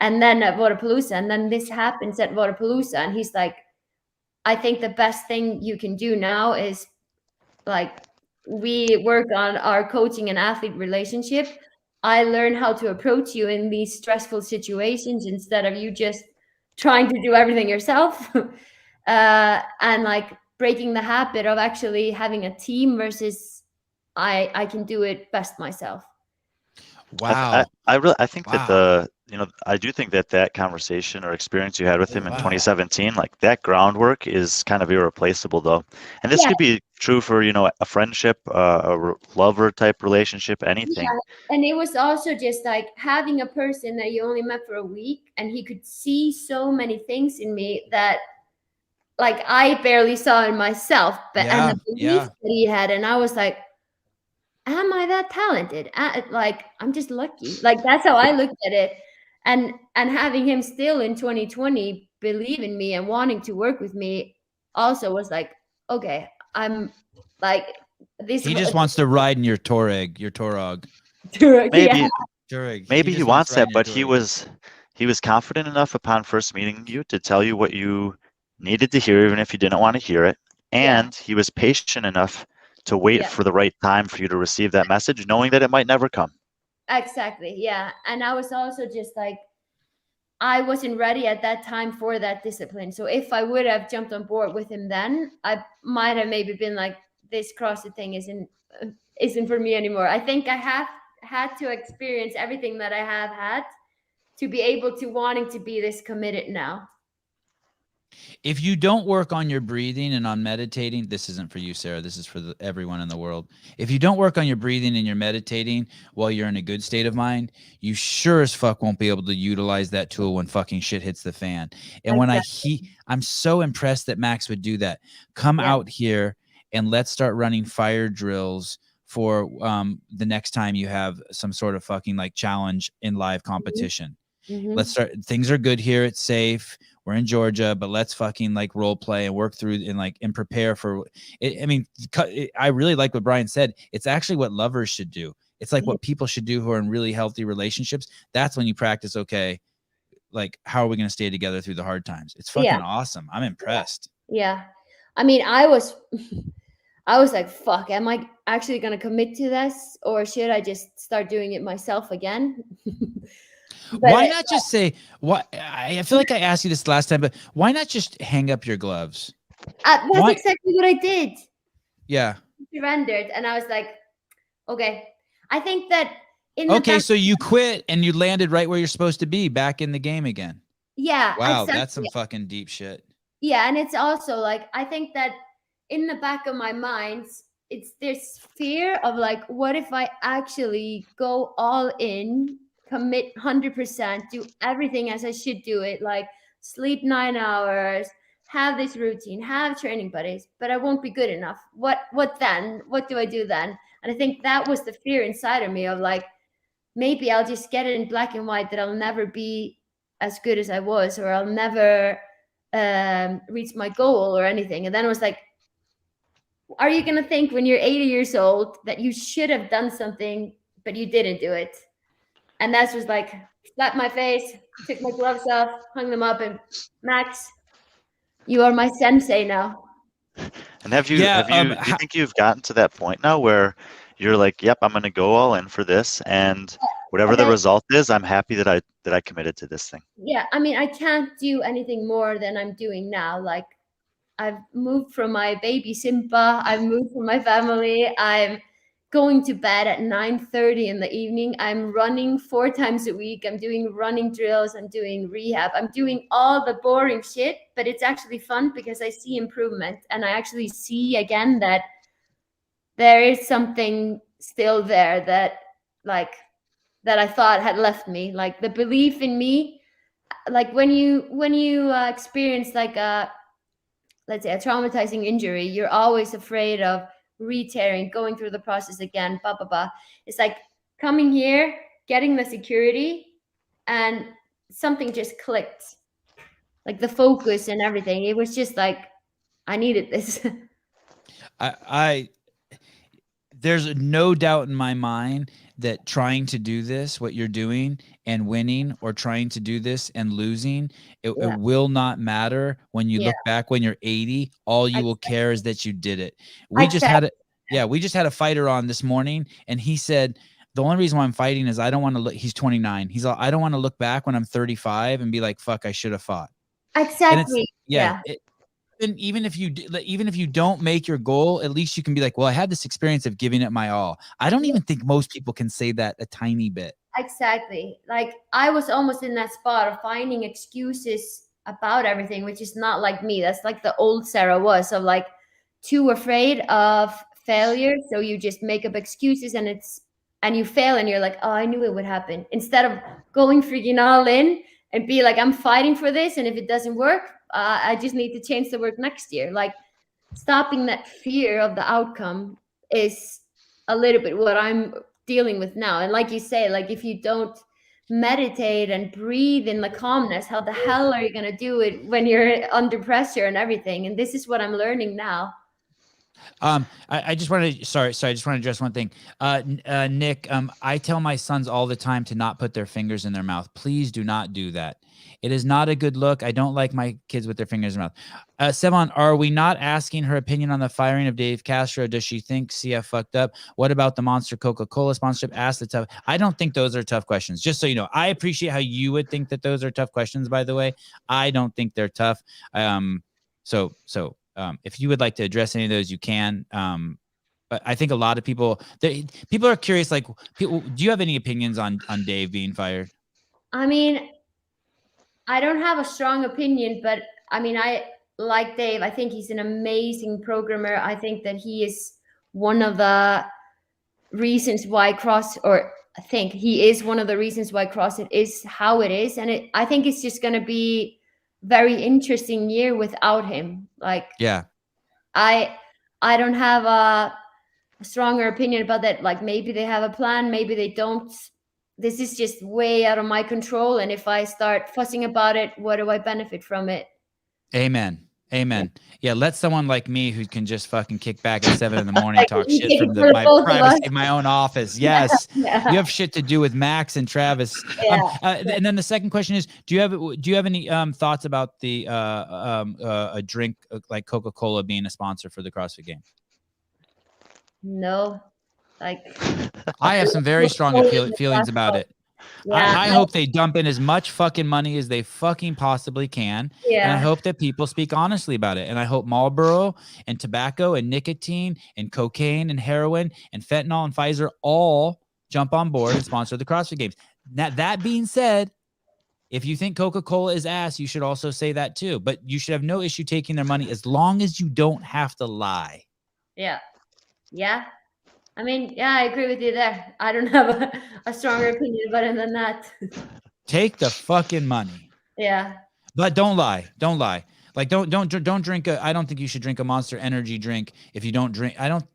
And then at Wodapalooza, and then this happens at Wodapalooza, and he's like, I think the best thing you can do now is, like, we work on our coaching and athlete relationship. I learn how to approach you in these stressful situations instead of you just trying to do everything yourself. And like, breaking the habit of actually having a team versus I can do it best myself. Wow. I think that I do think that conversation or experience you had with him in 2017, like, that groundwork is kind of irreplaceable, though. And this could be true for, a friendship, a lover type relationship, anything. Yeah. And it was also just like having a person that you only met for a week, and he could see so many things in me that, like, I barely saw in myself, but and the belief that he had, and I was like, am I that talented? Like, I'm just lucky. Like, that's how I looked at it. And having him still in 2020 believe in me and wanting to work with me also was like, okay, I'm like, this. He just wants to ride in your Touareg. Maybe he wants that, but he was confident enough upon first meeting you to tell you what you needed to hear, even if you didn't want to hear it. And he was patient enough to wait for the right time for you to receive that message, knowing that it might never come. Exactly. Yeah. And I was also just like, I wasn't ready at that time for that discipline. So if I would have jumped on board with him then, I might have maybe been like, this CrossFit thing isn't for me anymore. I think I have had to experience everything that I have had to be able to wanting to be this committed now. If you don't work on your breathing and on meditating, this isn't for you, Sara. This is for everyone in the world. If you don't work on your breathing and your meditating while you're in a good state of mind, you sure as fuck won't be able to utilize that tool when fucking shit hits the fan. And when I'm so impressed that Max would do that. Come out here and let's start running fire drills for the next time you have some sort of fucking like challenge in live competition. Let's start. Things are good here. It's safe. We're in Georgia, but let's fucking like role play and work through and prepare for it. I mean, I really like what Brian said. It's actually what lovers should do. It's like what people should do who are in really healthy relationships. That's when you practice. Okay. Like, how are we going to stay together through the hard times? It's fucking awesome. I'm impressed. Yeah. I mean, I was like, fuck, am I actually going to commit to this, or should I just start doing it myself again? Why not just say what? I feel like I asked you this last time, but why not just hang up your gloves? That's exactly what I did. Yeah. Surrendered, and I was like, okay. I think that so you quit and you landed right where you're supposed to be, back in the game again. Yeah. Wow, that's some fucking deep shit. Yeah, and it's also like, I think that in the back of my mind, it's this fear of like, what if I actually go all in, commit 100%, do everything as I should do it, like sleep 9 hours, have this routine, have training buddies, but I won't be good enough. What then? What do I do then? And I think that was the fear inside of me of like, maybe I'll just get it in black and white that I'll never be as good as I was, or I'll never reach my goal or anything. And then it was like, are you going to think when you're 80 years old that you should have done something, but you didn't do it? And that was like, slapped my face, took my gloves off, hung them up, and Max, you are my sensei now. And do you think you've gotten to that point now where you're like, yep, I'm going to go all in for this, and whatever the result is, I'm happy that I committed to this thing? Yeah, I mean, I can't do anything more than I'm doing now. Like, I've moved from my baby Simba, I've moved from my family, I'm going to bed at 9:30 in the evening, I'm running 4 times a week, I'm doing running drills, I'm doing rehab, I'm doing all the boring shit, but it's actually fun because I see improvement, and I actually see again that there is something still there that I thought had left me, like the belief in me. Like when you experience like let's say a traumatizing injury, you're always afraid of re-tearing, going through the process again, blah, blah, blah. It's like coming here, getting the security, and something just clicked. Like the focus and everything. It was just like, I needed this. There's no doubt in my mind that trying to do this, what you're doing, and winning, or trying to do this and losing, it will not matter when you look back when you're 80. All you will care is that you did it. We just had a fighter on this morning, and he said, the only reason why I'm fighting is I don't want to look, he's 29. He's all, I don't want to look back when I'm 35 and be like, fuck, I should have fought. Exactly. And even if you don't make your goal, at least you can be like, well, I had this experience of giving it my all. I don't even think most people can say that a tiny bit. Exactly. Like I was almost in that spot of finding excuses about everything, which is not like me. That's like the old Sara was, of like too afraid of failure. So you just make up excuses and you fail and you're like, oh, I knew it would happen. Instead of going freaking all in and be like, I'm fighting for this. And if it doesn't work, I just need to change the work next year. Like stopping that fear of the outcome is a little bit what I'm dealing with now. And like you say, like if you don't meditate and breathe in the calmness, how the hell are you going to do it when you're under pressure and everything? And this is what I'm learning now. I just want to, sorry, I just want to address one thing. Nick, I tell my sons all the time to not put their fingers in their mouth. Please do not do that. It is not a good look. I don't like my kids with their fingers in their mouth. Sevan, are we not asking her opinion on the firing of Dave Castro? Does she think CF fucked up? What about the Monster Coca-Cola sponsorship? Ask the tough. I don't think those are tough questions. Just so you know, I appreciate how you would think that those are tough questions, by the way. I don't think they're tough. If you would like to address any of those, you can. But I think a lot of people are curious. Like, do you have any opinions on Dave being fired? I mean, I don't have a strong opinion, but I mean, I like Dave. I think he's an amazing programmer. I think that he is one of the reasons why he is one of the reasons why CrossFit is how it is. And I think it's just going to be very interesting year without him. Like, Yeah. I don't have a stronger opinion about that. Like, maybe they have a plan, maybe they don't. This is just way out of my control. And if I start fussing about it, what do I benefit from it? Amen. Yeah, let someone like me who can just fucking kick back at 7 a.m. and talk shit from my privacy of my own office. Yes, Yeah. You have shit to do with Max and Travis. Yeah. And then the second question is: Do you have any thoughts about the a drink like Coca-Cola being a sponsor for the CrossFit Games? No, like I have some very strong feelings about it. Yeah. I hope they dump in as much fucking money as they fucking possibly can. Yeah. And I hope that people speak honestly about it. And I hope Marlboro and tobacco and nicotine and cocaine and heroin and fentanyl and Pfizer all jump on board and sponsor the CrossFit Games. Now, that being said, if you think Coca-Cola is ass, you should also say that too. But you should have no issue taking their money as long as you don't have to lie. Yeah. Yeah. I mean, yeah, I agree with you there. I don't have a stronger opinion about it than that. Take the fucking money. Yeah. But don't lie. Don't lie. Like don't drink I don't think you should drink a Monster Energy drink if you don't drink. I don't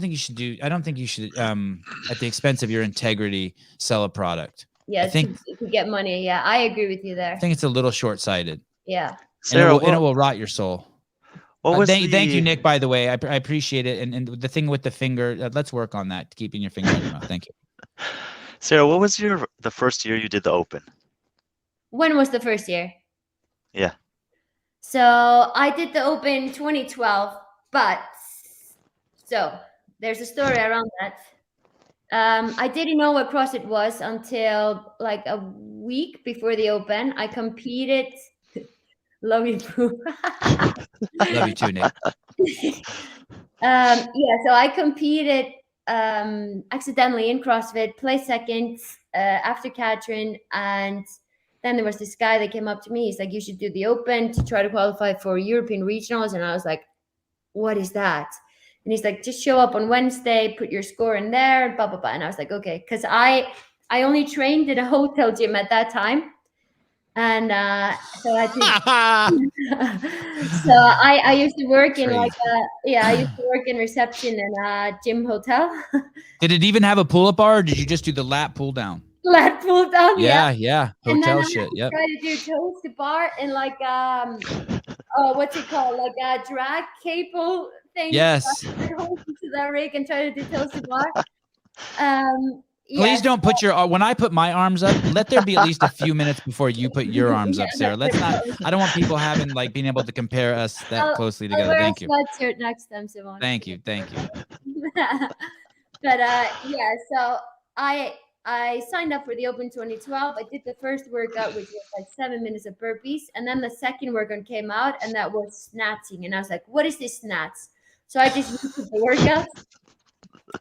think you should at the expense of your integrity sell a product. Yeah, I think to get money. Yeah, I agree with you there. I think it's a little short-sighted. Yeah. Sarah, and it will rot your soul. What was thank you, Nick, by the way. I appreciate it. And the thing with the finger, let's work on that, keeping your finger in your mouth. Thank you. Sarah, what was the first year you did the Open? When was the first year? Yeah. So I did the Open 2012, but so there's a story around that. I didn't know what CrossFit was until like a week before the Open. I competed. Love you, Pooh. Love you too, Nick. Yeah, so I competed accidentally in CrossFit, placed second after Katrin, and then there was this guy that came up to me. He's like, "You should do the Open to try to qualify for European regionals." And I was like, "What is that?" And he's like, "Just show up on Wednesday, put your score in there, blah blah blah." And I was like, "Okay," because I only trained at a hotel gym at that time. And so I used to work in I used to work in reception in a gym hotel. Did it even have a pull-up bar, or did you just do the lat pull down? Lat pull down, yeah. And Hotel then shit. Yep. Try to do toes to bar and like what's it called? Like a drag cable thing. Yes. Hold into the rig and try to do toes to bar. Please don't put when I put my arms up, let there be at least a few minutes before you put your arms up, Sarah. Let's not, I don't want people being able to compare us that closely together. I'll wear Thank a you. sweatshirt next time, Sevan. Thank you. But so I signed up for the Open 2012. I did the first workout, which was like 7 minutes of burpees. And then the second workout came out, and that was snatching. And I was like, what is this snatch? So I just looked at the workout.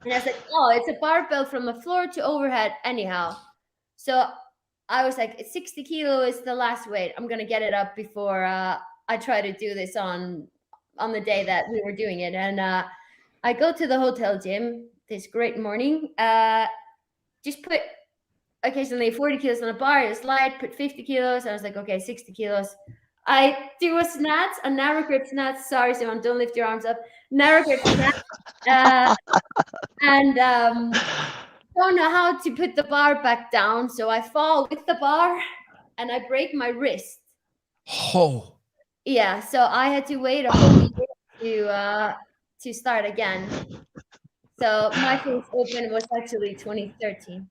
And I was like, oh, it's a barbell from the floor to overhead anyhow. So I was like, 60 kilo is the last weight. I'm going to get it up before I try to do this on the day that we were doing it. And I go to the hotel gym this great morning. Just put occasionally 40 kilos on a bar, a slide, put 50 kilos. I was like, okay, 60 kilos. I do a snatch, a narrow grip snatch. Sorry, Sevan, don't lift your arms up. Narrow grip snatch. And don't know how to put the bar back down. So I fall with the bar and I break my wrist. Oh. Yeah, so I had to wait a whole year to start again. So my first Open was actually 2013.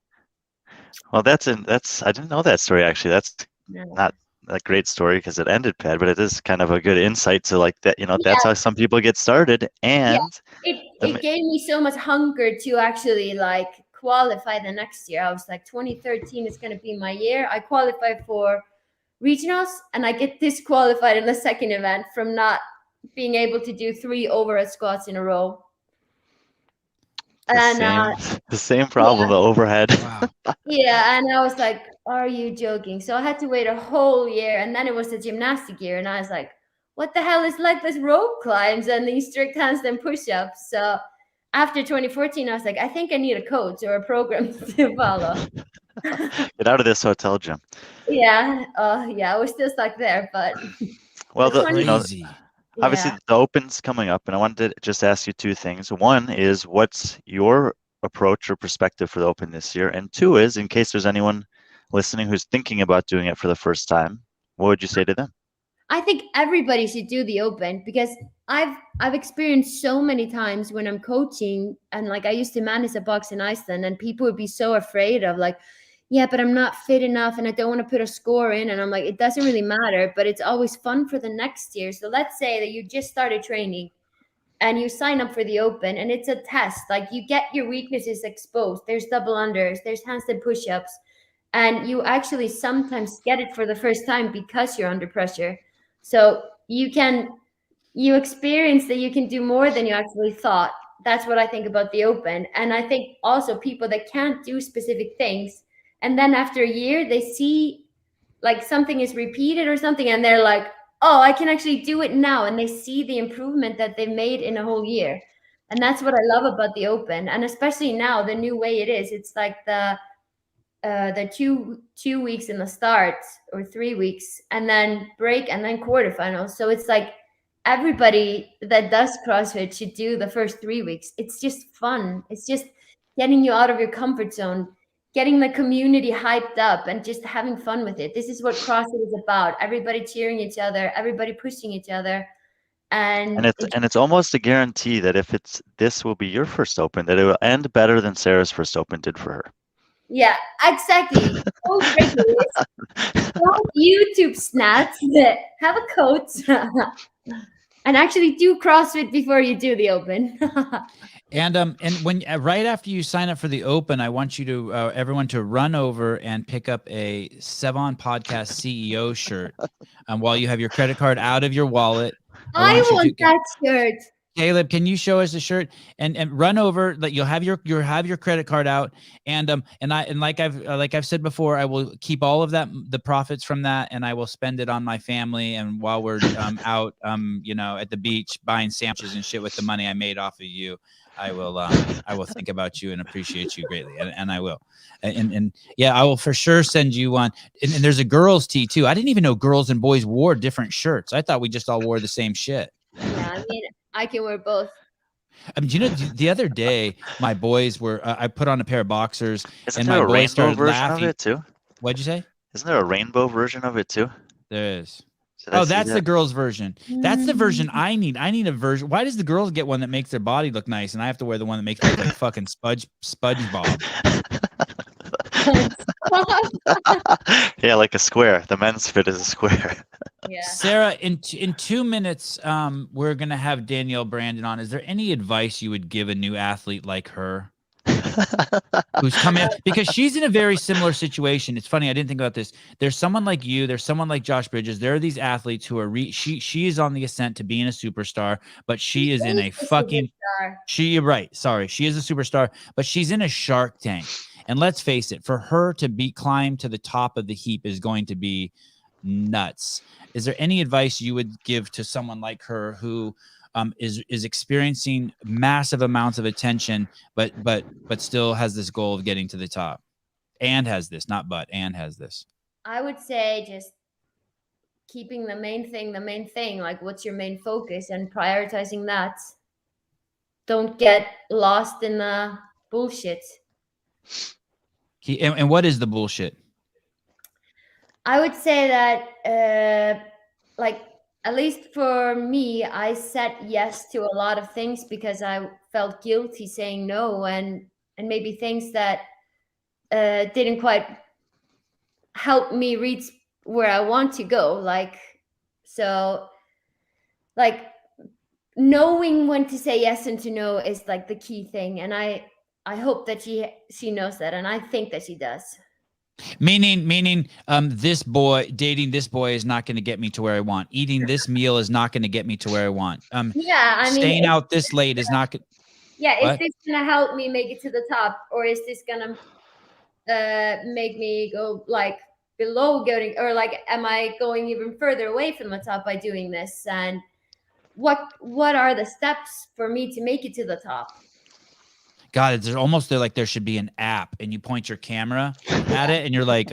Well, I didn't know that story actually. That's not a great story because it ended bad, but it is kind of a good insight to like that, that's how some people get started. And it gave me so much hunger to actually like qualify the next year. I was like, 2013 is going to be my year. I qualified for regionals and I get disqualified in the second event from not being able to do 3 overhead squats in a row. The same problem, the overhead. Wow. Yeah, and I was like, are you joking? So I had to wait a whole year, and then it was the gymnastic year, and I was like, what the hell is legless rope climbs and these strict handstand push-ups? So after 2014, I was like, I think I need a coach or a program to follow. Get out of this hotel gym. Yeah, yeah, we're still stuck there, but Well, the Crazy. obviously yeah. the Open's coming up, and I wanted to just ask you two things. One is, what's your approach or perspective for the Open this year? And two is, in case there's anyone listening who's thinking about doing it for the first time, what would you say to them? I think everybody should do the Open, because I've experienced so many times when I'm coaching, and like I used to manage a box in Iceland, and people would be so afraid of like, yeah, but I'm not fit enough and I don't want to put a score in. And I'm like, it doesn't really matter, but it's always fun for the next year. So let's say that you just started training and you sign up for the Open, and it's a test. Like, you get your weaknesses exposed. There's double unders, there's handstand push-ups, and you actually sometimes get it for the first time because you're under pressure. So you experience that you can do more than you actually thought. That's what I think about the Open. And I think also people that can't do specific things, and then after a year they see like something is repeated or something, and they're like, oh, I can actually do it now, and they see the improvement that they made in a whole year. And that's what I love about the Open. And especially now, the new way it is, it's like the 2 weeks in the start, or 3 weeks, and then break, and then quarterfinals. So it's like everybody that does CrossFit should do the first 3 weeks. It's just fun. It's just getting you out of your comfort zone, getting the community hyped up, and just having fun with it. This is what CrossFit is about. Everybody cheering each other, everybody pushing each other. And it's almost a guarantee that if this will be your first Open, that it will end better than Sarah's first Open did for her. yeah, exactly. Don't YouTube snats, have a coach, and actually do CrossFit before you do the Open. And when right after you sign up for the Open, I want you to everyone to run over and pick up a Sevan Podcast CEO shirt. While you have your credit card out of your wallet, I want that shirt. Caleb, can you show us the shirt and run over? Like, you'll have your credit card out, and like I've said before, I will keep all of that, the profits from that, and I will spend it on my family. And while we're out at the beach buying sandwiches and shit with the money I made off of you, I will think about you and appreciate you greatly, and I will, and yeah, I will for sure send you one. And there's a girls' tee too. I didn't even know girls and boys wore different shirts. I thought we just all wore the same shit. Yeah, I mean, I can wear both. The other day my boys were I put on a pair of boxers, Isn't and there my a boys rainbow started version laughing. of it too? What'd you say? Isn't there a rainbow version of it too? There is. Should I Oh, see that's that? the girls' version. That's the version I need. I need a version. Why does the girls get one that makes their body look nice, and I have to wear the one that makes me look like fucking SpongeBob? Yeah, like a square. The men's fit is a square. Yeah. Sarah, in 2 minutes, we're gonna have Danielle Brandon on. Is there any advice you would give a new athlete like her, who's coming? Because she's in a very similar situation. It's funny, I didn't think about this. There's someone like you. There's someone like Josh Bridges. There are these athletes who are she is on the ascent to being a superstar, but she is in a fucking. She is a superstar, but she's in a Shark Tank. And let's face it, for her to climb to the top of the heap is going to be nuts. Is there any advice you would give to someone like her who is experiencing massive amounts of attention, but still has this goal of getting to the top, and has this, and has this? I would say just keeping the main thing. Like, what's your main focus, and prioritizing that. Don't get lost in the bullshit. And what is the bullshit? I would say that, like, at least for me, I said yes to a lot of things because I felt guilty saying no, and maybe things that didn't quite help me reach where I want to go. Like, so, like, knowing when to say yes and to no is like the key thing, and I hope that she knows that, and I think that she does. Meaning, dating this boy is not going to get me to where I want. Eating this meal is not going to get me to where I want. Yeah, I mean, staying out this late is not. Yeah, is this gonna help me make it to the top, or is this gonna make me go like below going, or like am I going even further away from the top by doing this? And what are the steps for me to make it to the top? God, there's almost like there should be an app, and you point your camera at it, and you're like,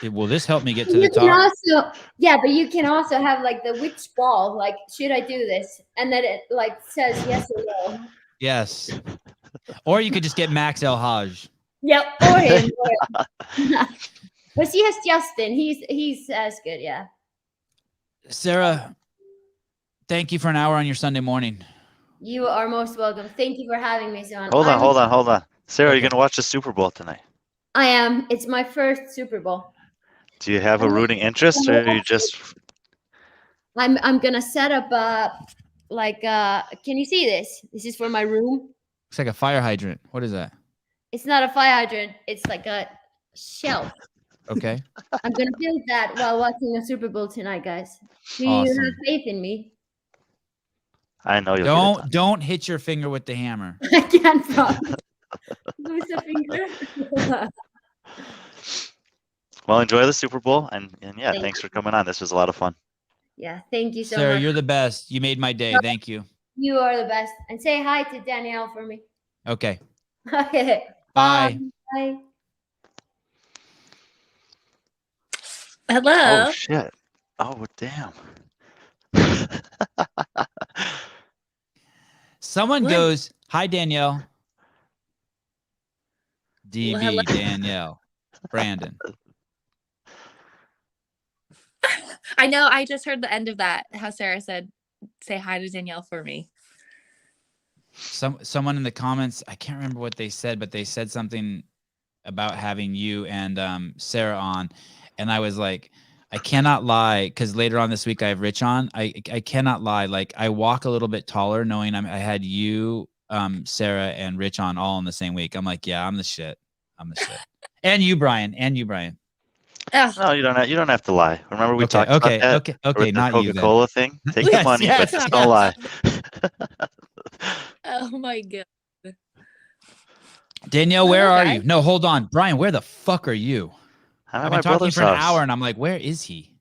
"Will this help me get to the top?" Also, yeah, but you can also have like the which ball, like, should I do this? And then it like says yes or no. Yes. Or you could just get Max El Haj. Yep, or him. But she has Justin. He's as good, yeah. Sara, thank you for an hour on your Sunday morning. You are most welcome. Thank you for having me, Sevan. Hold on. Sara, are you gonna watch the Super Bowl tonight? I am. It's my first Super Bowl. Do you have a rooting interest, or are you just? I'm gonna set up can you see this? This is for my room. Looks like a fire hydrant. What is that? It's not a fire hydrant. It's like a shelf. Okay. I'm gonna build that while watching the Super Bowl tonight, guys. Do Awesome. you have faith in me? I know you'll. Don't hit your finger with the hammer. I can't promise. Lose a finger. Well, enjoy the Super Bowl, and yeah, Thank thanks you. for coming on. This was a lot of fun. Yeah, thank you so Sara, much. you're the best. You made my day. Thank you. You are the best. And say hi to Danielle for me. Okay. Okay. Bye. Bye. Hello. Oh shit! Oh damn! Someone What? goes, "Hi, Danielle." DB Well, hello. Danielle Brandon. I know. I just heard the end of that. How Sara said, "Say hi to Danielle for me." Someone in the comments, I can't remember what they said, but they said something about having you and Sara on, and I was like, I cannot lie, because later on this week I have Rich on. I cannot lie. Like, I walk a little bit taller knowing I had you, Sara, and Rich on all in the same week. I'm like, yeah, I'm the shit. And you, Brian. Ugh. No, you don't have to lie. Remember we talked about that Okay, with not the you then. Coca-Cola thing. Take the Yes, money, yes, but just don't lie. Oh my god. Danielle, where Hello, are guys. you? No, hold on. Brian, where the fuck are you? I'm I've at been my talking brother's for an house. hour, and I'm like, where is he?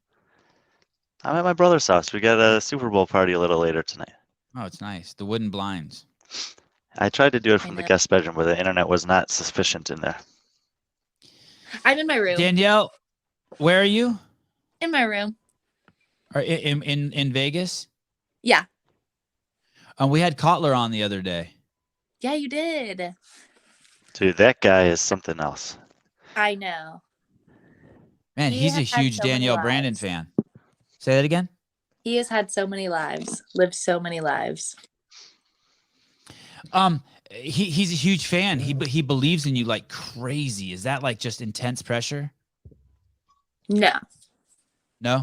I'm at my brother's house. We got a Super Bowl party a little later tonight. Oh, it's nice. The wooden blinds. I tried to do it I from the know. guest bedroom, but the internet was not sufficient in there. I'm in my room. Danielle, where are you? In my room. Are in Vegas? Yeah. We had Cotler on the other day. Yeah, you did. Dude, that guy is something else. I know. Man, He he's a has had huge so many Danielle Brandon lives. fan. Say that again. He has had so many lives, lived so many lives. He's a huge fan. He believes in you like crazy. Is that like just intense pressure? No, No.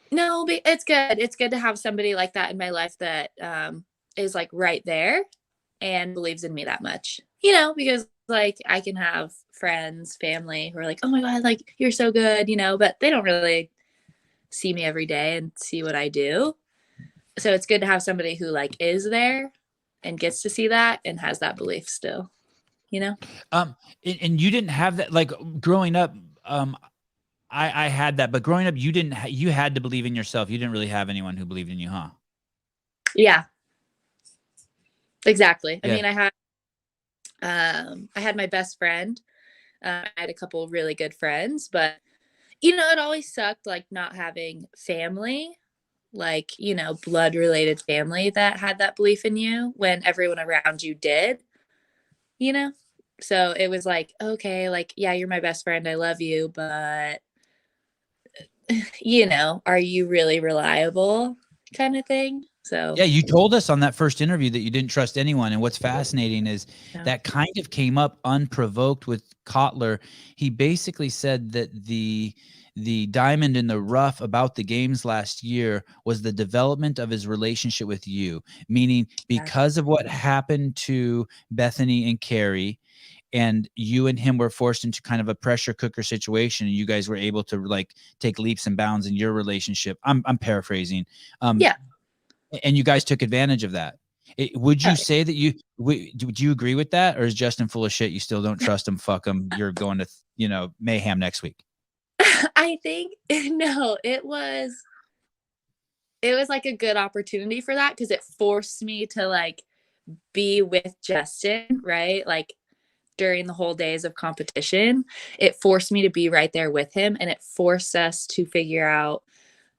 but it's good. It's good to have somebody like that in my life that is like right there and believes in me that much. You know, because like I can have friends, family who are like, "Oh my god, like you're so good," you know, but they don't really see me every day and see what I do. So it's good to have somebody who like is there and gets to see that and has that belief still, you know? And you didn't have that, like, growing up. I had that, but growing up, you didn't. You had to believe in yourself. You didn't really have anyone who believed in you, huh? Yeah, exactly. Yeah. I mean, I had my best friend. I had a couple of really good friends, but you know, it always sucked like not having family, like, you know, blood related family that had that belief in you when everyone around you did, you know? So it was like, okay, like, yeah, you're my best friend. I love you, but you know, are you really reliable kind of thing? So Yeah, you told us on that first interview that you didn't trust anyone. And what's fascinating is Yeah. that kind of came up unprovoked with Cotler. He basically said that the diamond in the rough about the games last year was the development of his relationship with you, meaning because of what happened to Bethany and Carrie, and you and him were forced into kind of a pressure cooker situation, and you guys were able to like take leaps and bounds in your relationship. I'm paraphrasing. Yeah. And you guys took advantage of that. Would you Oh, say that do you agree with that, or is Justin full of shit? You still don't trust him? Fuck him. You're going to, mayhem next week. I think no, it was like a good opportunity for that because it forced me to like be with Justin, right? Like during the whole days of competition, it forced me to be right there with him, and it forced us to figure out.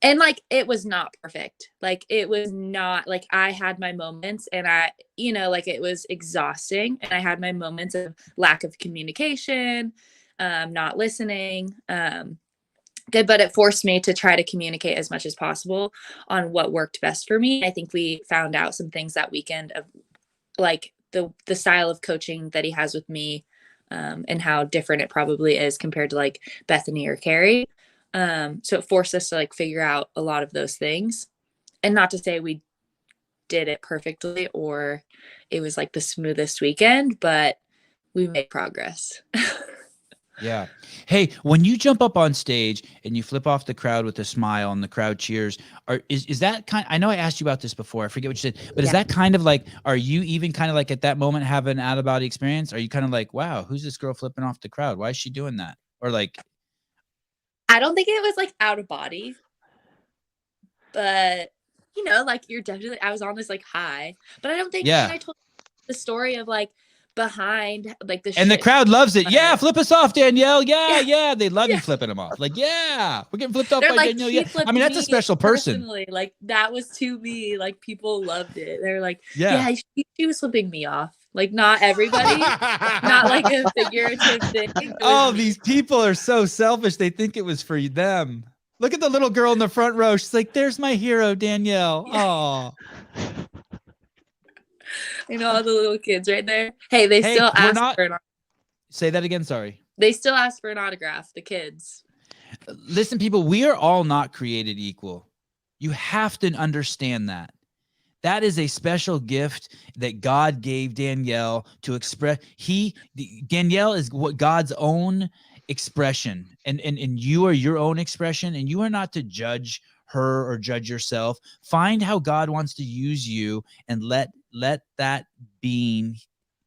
And like it was not perfect. Like it was not like I had my moments, and like it was exhausting, and I had my moments of lack of communication, not listening. But it forced me to try to communicate as much as possible on what worked best for me. I think we found out some things that weekend of like the style of coaching that he has with me, and how different it probably is compared to like Bethany or Carrie. So it forced us to like figure out a lot of those things, and not to say we did it perfectly or it was like the smoothest weekend, but we made progress. Yeah. Hey, when you jump up on stage and you flip off the crowd with a smile and the crowd cheers, is that I know I asked you about this before. I forget what you said, but is that kind of like, are you even kind of like at that moment have an out of body experience? Are you kind of like, wow, who's this girl flipping off the crowd? Why is she doing that? Or like, I don't think it was like out of body, but like you're definitely, I was on this like high, but I don't think I told the story of like behind like the and the shit. crowd loves it. Yeah, flip us off, Danielle. Yeah. They love you flipping them off. Like, yeah, we're getting flipped off by like, Danielle. Yeah, I mean that's a special person. Personally, like that was to me. Like people loved it. They're like, yeah, she was flipping me off. Like not everybody, not like a figurative thing. Oh, these people are so selfish. They think it was for them. Look at the little girl in the front row. She's like, "There's my hero, Danielle." Oh. All the little kids right there. Hey, they still ask for an autograph. Say that again, sorry. They still ask for an autograph, the kids. Listen, people, we are all not created equal. You have to understand that. That is a special gift that God gave Danielle to express. Danielle is what God's own expression, and you are your own expression, and you are not to judge her or judge yourself. Find how God wants to use you, and let that being,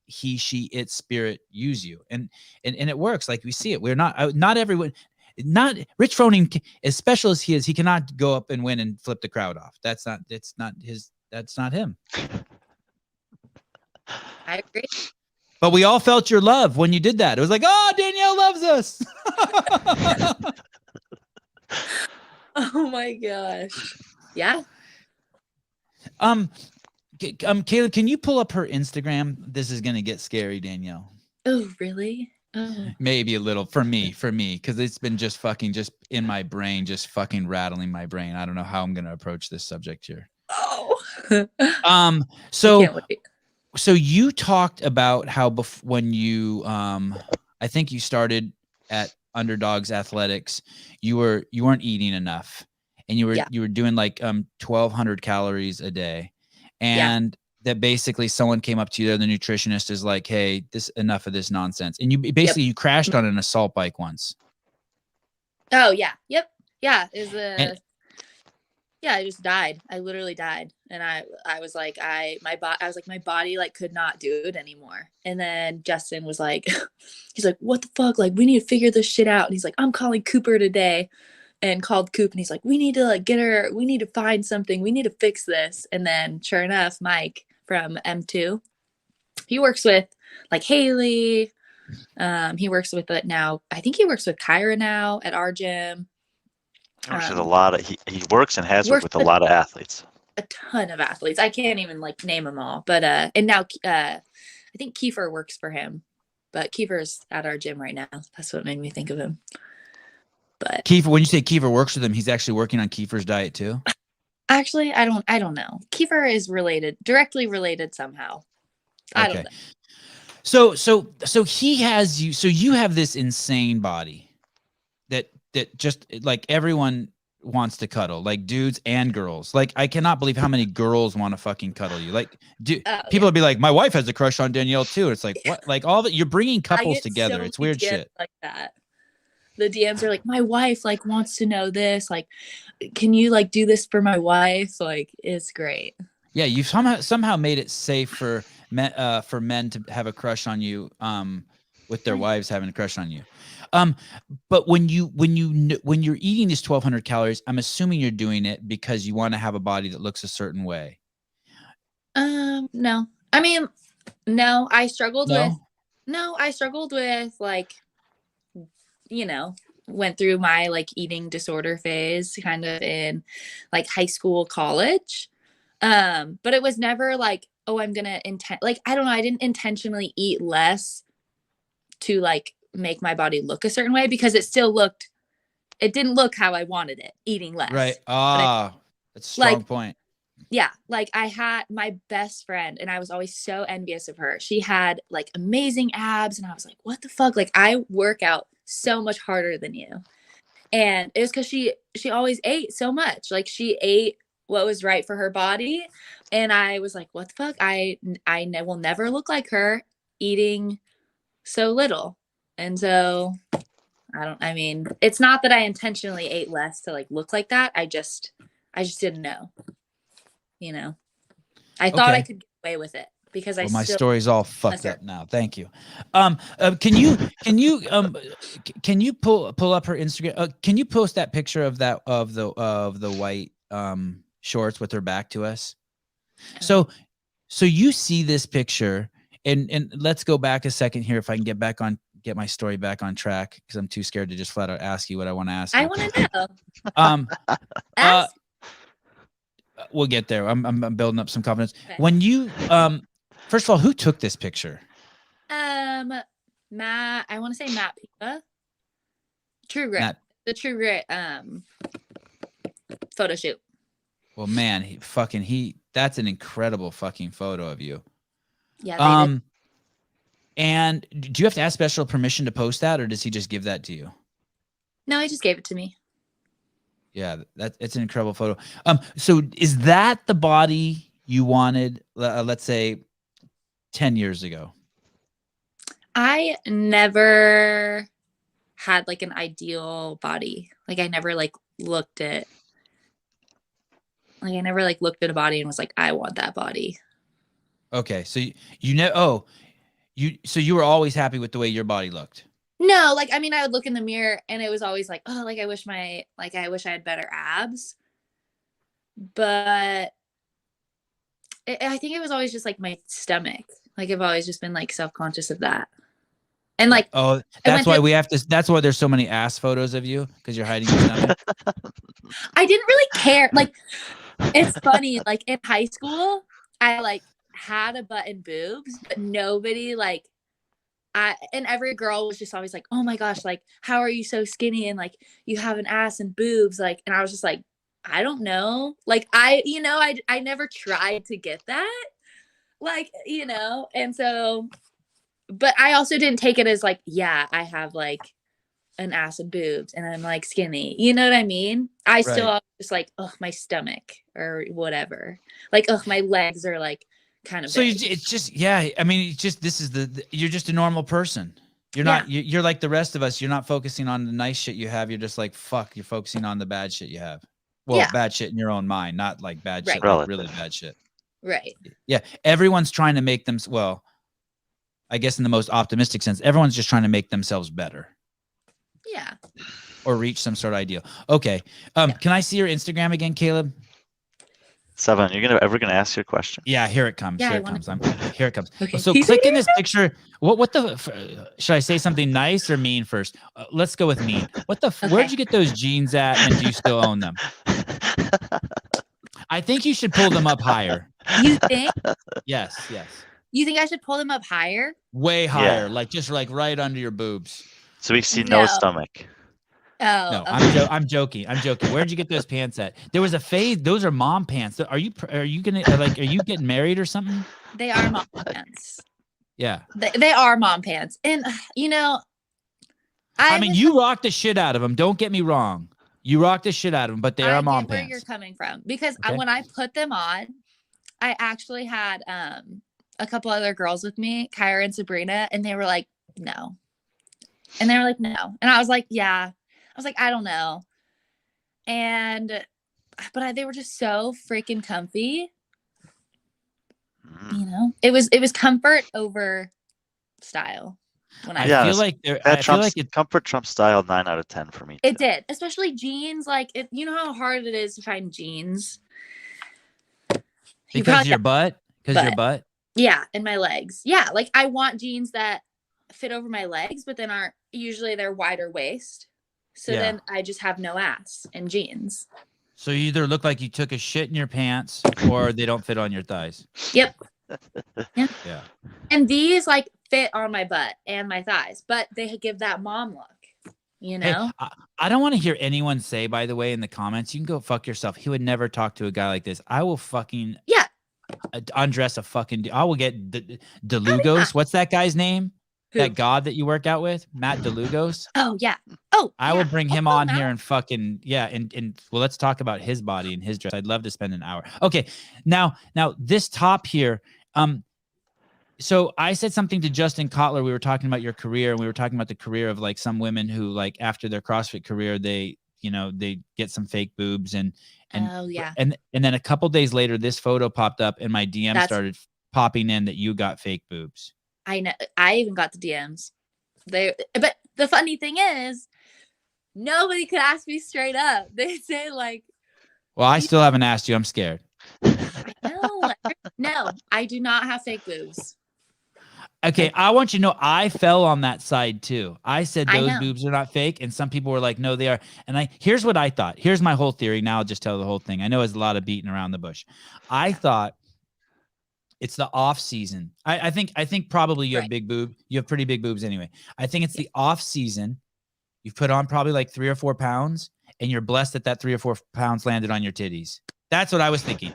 he, she, its spirit use you, and it works. Like we see it. We're not everyone. Not Rich Froning, as special as he is, he cannot go up and win and flip the crowd off. That's not him. I agree. But we all felt your love when you did that. It was like, oh, Danielle loves us. Oh my gosh. Yeah. Caleb, can you pull up her Instagram? This is gonna get scary, Danielle. Oh, really? Oh. Maybe a little for me, because it's been just in my brain, just fucking rattling my brain. I don't know how I'm gonna approach this subject here. Oh. So you talked about how when you I think you started at Underdogs Athletics, you weren't eating enough, and you were doing like 1,200 calories a day, and that basically someone came up to you, the nutritionist is like, hey, enough of this nonsense, and you basically you crashed on an assault bike once. Oh yeah, yep, yeah, I just died. I literally died. And I was like, my body like could not do it anymore. And then Justin was like, he's like, what the fuck? Like, we need to figure this shit out. And he's like, I'm calling Cooper today, and called Coop. And he's like, we need to like we need to find something. We need to fix this. And then sure enough, Mike from M2, he works with like Haley. He works with it now. I think he works with Kyra now at our gym. Works with a lot of he works and has worked with a lot of athletes. A ton of athletes. I can't even like name them all. But and now I think Kiefer works for him. But Kiefer's at our gym right now. That's what made me think of him. But Kiefer, when you say Kiefer works with him, he's actually working on Kiefer's diet too. Actually, I don't know. Kiefer is directly related somehow. I don't know. So he has you. So you have this insane body that just like everyone wants to cuddle, like dudes and girls. Like I cannot believe how many girls want to fucking cuddle you. Like people would be like, my wife has a crush on Danielle too. It's like what? Like all that you're bringing couples together. It's weird shit like that. The DMs are like, my wife like wants to know this. Like, can you like do this for my wife? Like, it's great. Yeah, you've somehow made it safe for men to have a crush on you, with their wives having a crush on you. But when you're eating these 1,200 calories, I'm assuming you're doing it because you want to have a body that looks a certain way. No. I mean, no, I struggled with like, went through my like eating disorder phase kind of in like high school, college. But it was never like, oh, I'm going to like, I don't know. I didn't intentionally eat less to like make my body look a certain way because it didn't look how I wanted it, eating less. Right. That's a strong point. Yeah. Like I had my best friend and I was always so envious of her. She had like amazing abs and I was like, what the fuck? Like I work out so much harder than you. And it was because she always ate so much. Like she ate what was right for her body. And I was like, what the fuck? I will never look like her eating so little. And so I mean, it's not that I intentionally ate less to like look like that. I just didn't know, I thought I could get away with it because my story's all fucked up now. Thank you. Can you pull up her Instagram? Can you post that picture of the white shorts with her back to us? So you see this picture, and let's go back a second here if I can get my story back on track because I'm too scared to just flat out ask you what I want to ask you. I want to know. We'll get there. I'm building up some confidence. Okay. When you first of all, who took this picture? Matt, I want to say Matt Pipa. True Grit. The True Grit photo shoot. Well, man, that's an incredible fucking photo of you. Yeah. They did. And do you have to ask special permission to post that, or does he just give that to you? No, he just gave it to me. Yeah, it's an incredible photo. So is that the body you wanted, let's say 10 years ago? I never had like an ideal body. Like I never looked at a body and was like, I want that body. Okay. So you were always happy with the way your body looked? No, I would look in the mirror and it was always like, oh, I wish I had better abs. But I think it was always just like my stomach. Like I've always just been self-conscious of that. And that's why there's so many ass photos of you, because you're hiding your stomach. I didn't really care. It's funny, in high school, I had a butt and boobs, but nobody and every girl was just always like, oh my gosh, how are you so skinny and you have an ass and boobs, and I was just like, I don't know, I never tried to get that, and so, but I also didn't take it as yeah, I have an ass and boobs and I'm skinny, you know what I mean? I still just oh, my stomach or whatever, oh, my legs are kind of so big. It's just, yeah, I mean, it's just, this is you're just a normal person. You're not, you're like the rest of us. You're not focusing on the nice shit you have. You're just fuck, you're focusing on the bad shit you have. Well, bad shit in your own mind, not bad shit, really bad shit. Right. Yeah. Everyone's trying to make them, well, I guess in the most optimistic sense, everyone's just trying to make themselves better. Yeah. Or reach some sort of ideal. Okay. Can I see your Instagram again, Caleb? Sevan, you're ever gonna ask your question? Yeah, here it comes. Yeah, here it comes. Okay. So click in this picture. What should I say something nice or mean first? Let's go with mean. Where'd you get those jeans at, and do you still own them? I think you should pull them up higher. You think? Yes. You think I should pull them up higher? Way higher, just right under your boobs. So we see no stomach. Oh, no, okay. I'm joking. Where'd you get those pants at? There was a phase. Those are mom pants. Are you getting married or something? They are mom pants. Yeah. They are mom pants. And I mean, you rock the shit out of them. Don't get me wrong. You rock the shit out of them, but they are mom pants. Where you're coming from, because when I put them on, I actually had a couple other girls with me, Kyra and Sabrina, and they were like, no. And they were like, no. And I was like, yeah. I was like, I don't know. But they were just so freaking comfy. You know, it was comfort over style. When I feel like comfort trumps style 9 out of 10 for me. It did, especially jeans. Like, you know how hard it is to find jeans. Because of your butt? Because your butt? Yeah, and my legs. Yeah, like I want jeans that fit over my legs, but then they're wider waist. So then I just have no ass in jeans. So you either look like you took a shit in your pants or they don't fit on your thighs. Yep. Yeah. Yeah. And these like fit on my butt and my thighs, but they give that mom look, you know? Hey, I don't want to hear anyone say, by the way, in the comments, you can go fuck yourself. He would never talk to a guy like this. I will fucking undress a fucking, I will get DeLugos. What's that guy's name? Who? That god that you work out with, Matt DeLugos. Oh yeah. Oh, I will bring him on here and fucking and well, let's talk about his body and his dress. I'd love to spend an hour. Okay, now this top here. So I said something to Justin Cotler. We were talking about your career, and we were talking about the career of like some women who, like, after their CrossFit career, they get some fake boobs and then a couple days later, this photo popped up, and my DM started popping in that you got fake boobs. I know. I even got the DMs. But the funny thing is, nobody could ask me straight up. They say like, "Well, I still haven't asked you. I'm scared." No, I do not have fake boobs. Okay, I want you to know I fell on that side too. I said those boobs are not fake, and some people were like, "No, they are." And here's what I thought. Here's my whole theory. Now I'll just tell the whole thing. I know it's a lot of beating around the bush. I thought it's the off season. I think probably you have big boob. You have pretty big boobs anyway. I think it's the off season. You've put on probably like 3 or 4 pounds, and you're blessed that 3 or 4 pounds landed on your titties. That's what I was thinking.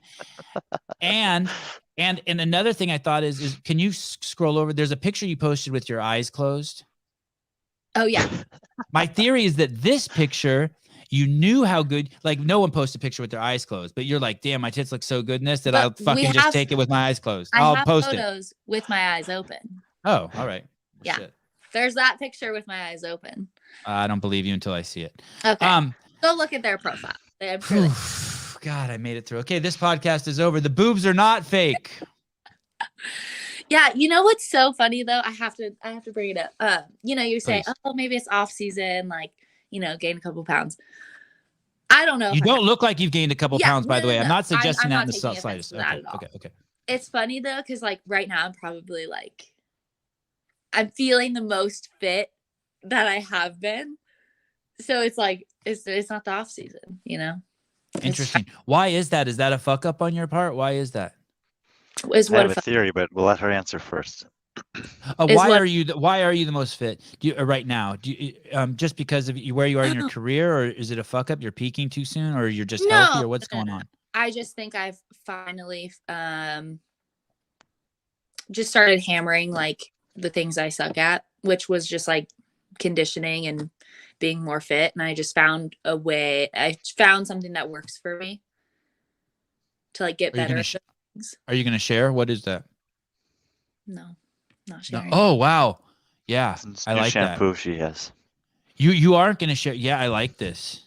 And another thing I thought is can you scroll over? There's a picture you posted with your eyes closed. Oh yeah. My theory is that this picture, you knew how good, like no one posts a picture with their eyes closed, but you're like, damn, my tits look so good in this that I'll fucking just take it with my eyes closed. I'll post photos with my eyes open. Oh, all right. Yeah. Shit. There's that picture with my eyes open. I don't believe you until I see it. Okay. Go look at their profile. I'm sure God, I made it through. Okay, this podcast is over. The boobs are not fake. Yeah, you know what's so funny though? I have to bring it up. You say, oh, maybe it's off season, like, gain a couple pounds. I don't know. You don't look like you've gained a couple pounds, by the way. I'm not suggesting that in the slightest. Okay. It's funny though, because like right now I'm probably like, I'm feeling the most fit that I have been. So it's like it's not the off season, Interesting. Why is that? Is that a fuck up on your part? Why is that? I have a theory, but we'll let her answer first. Why are you the most fit? Right now? Do you, just because of where you are in your career, or is it a fuck up? You're peaking too soon, or you're just healthy, or what's going on? I just think I've finally just started hammering like the things I suck at, which was just like conditioning and being more fit, and I just found a way. I found something that works for me to like get better. Are you going to share? What is that? No, not sharing. No. Oh wow, yeah, I like shampoo that. She has. You aren't going to share? Yeah, I like this.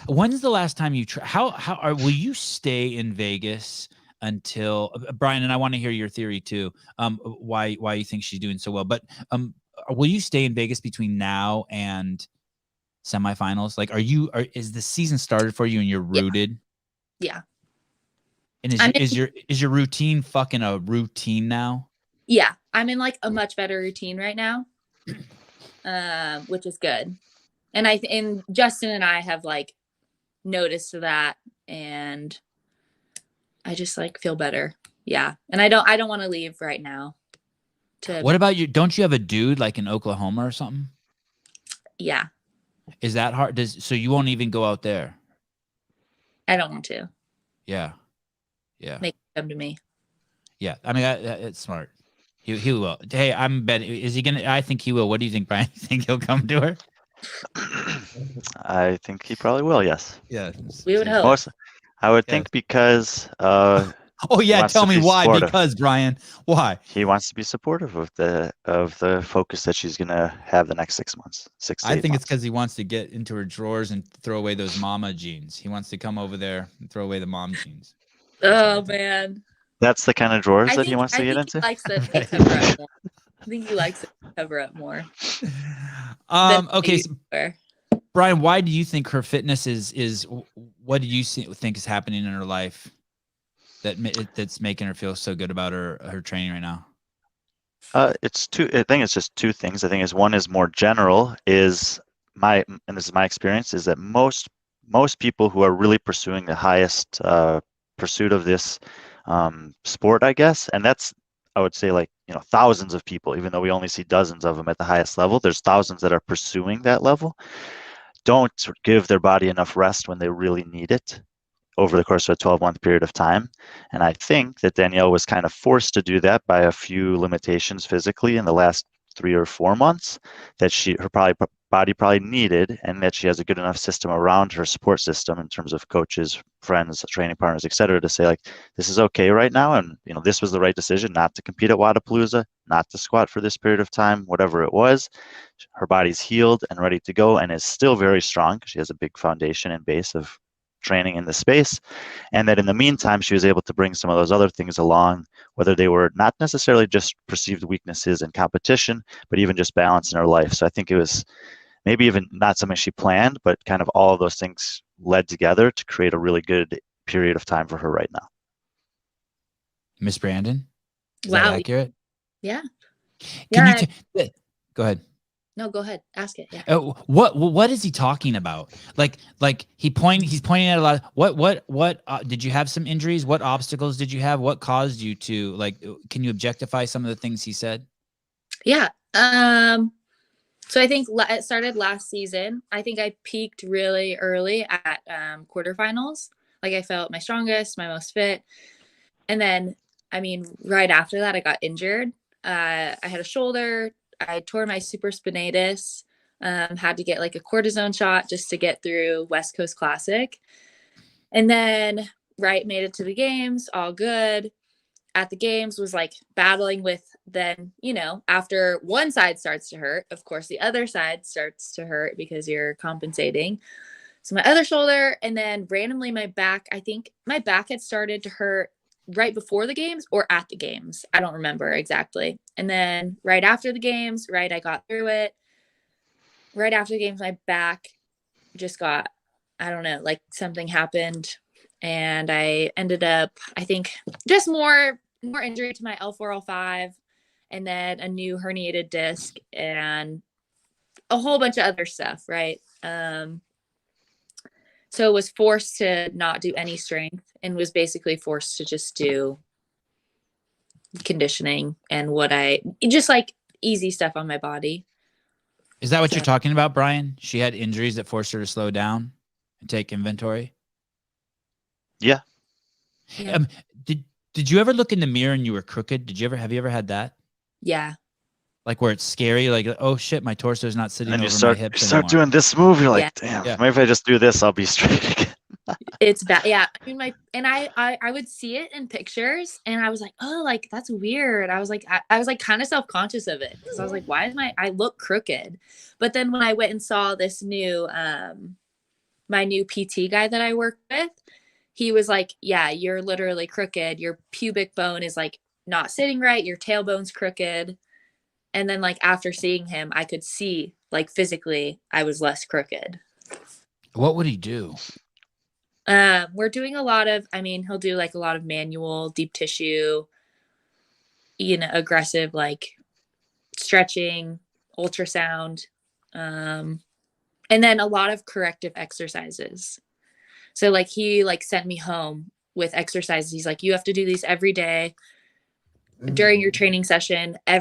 When's the last time you will you stay in Vegas until Brian? And I want to hear your theory too. Why you think she's doing so well? But will you stay in Vegas between now and semifinals? Like, is the season started for you and you're rooted? Yeah. And is your routine fucking a routine now? Yeah, I'm in like a much better routine right now, which is good. And Justin and I have like noticed that, and I just like feel better. Yeah, and I don't want to leave right now. What about you? Don't you have a dude like in Oklahoma or something? Yeah. Is that hard? So you won't even go out there? I don't want to. Yeah. Yeah. Make it come to me. Yeah. I mean, it's smart. He will. Hey, I'm betting. Is he gonna? I think he will. What do you think, Brian? You think he'll come to her? I think he probably will. Yes. Yeah. We would hope. I would think because. Oh yeah, tell me why. Supportive. Because Brian, why? He wants to be supportive of the focus that she's gonna have the next 6 months. I think it's because he wants to get into her drawers and throw away those mama jeans. He wants to come over there and throw away the mom jeans. Oh man. That's the kind of drawers I that think he wants to I get think he into. likes to Right. cover up more. I think he likes to cover up more. than Okay, they so were. Brian, why do you think her fitness is what do you think is happening in her life that's making her feel so good about her training right now? It's two. I think it's just two things. I think is one is more general. And this is my experience, is that most people who are really pursuing the highest pursuit of this sport, I guess, and that's, I would say, like, thousands of people, even though we only see dozens of them at the highest level. There's thousands that are pursuing that level. Don't give their body enough rest when they really need it over the course of a 12-month period of time. And I think that Danielle was kind of forced to do that by a few limitations physically in the last 3 or 4 months that her body probably needed, and that she has a good enough system around her support system in terms of coaches, friends, training partners, etc., to say, like, this is okay right now, and this was the right decision not to compete at Wodapalooza, not to squat for this period of time, whatever it was. Her body's healed and ready to go, and is still very strong because she has a big foundation and base of training in the space, and that in the meantime she was able to bring some of those other things along, whether they were not necessarily just perceived weaknesses in competition, but even just balance in her life. So I think it was maybe even not something she planned, but kind of all of those things led together to create a really good period of time for her right now. Miss Brandon, is Wow. that accurate? Yeah. Can Yeah. you go ahead? No, go ahead. Ask it. Yeah. What is he talking about? Like he's pointing at a lot. What did you have some injuries? What obstacles did you have? What caused you to, like, can you objectify some of the things he said? Yeah. So I think it started last season. I think I peaked really early at quarterfinals. Like, I felt my strongest, my most fit. And then, I mean, right after that, I got injured. I had a shoulder. I tore my supraspinatus. Had to get like a cortisone shot just to get through West Coast Classic. And then, made it to the games, all good. At the games, was like battling with, then, after one side starts to hurt, of course, the other side starts to hurt because you're compensating. So my other shoulder, and then randomly my back, I think my back had started to hurt right before the games or at the games. I don't remember exactly. And then right after the games, I got through it. Right after the games, my back just got, I don't know, like something happened. And I ended up, I think, just more injury to my L4, L5, and then a new herniated disc and a whole bunch of other stuff, right? So was forced to not do any strength and was basically forced to just do conditioning and just like easy stuff on my body. Is that what you're talking about, Brian? She had injuries that forced her to slow down and take inventory? Yeah. Did you ever look in the mirror and you were crooked? Have you ever had that? Yeah. Like, where it's scary, like, oh shit, my torso is not sitting And over you start, my hips start anymore. doing this move, you're like, Yeah. damn, maybe if I just do this, I'll be straight again. It's bad. Yeah. I mean, I would see it in pictures and I was like, oh, like, that's weird. I was like kind of self-conscious of it because I was like, why is I look crooked? But then when I went and saw this new, my new PT guy that I work with, he was like, yeah, you're literally crooked. Your pubic bone is like not sitting right. Your tailbone's crooked. And then, like, after seeing him, I could see, like, physically I was less crooked. What would he do? We're doing a lot of, he'll do like a lot of manual deep tissue, aggressive, like stretching, ultrasound, and then a lot of corrective exercises. So like he sent me home with exercises. He's like, you have to do these every day during your training session, I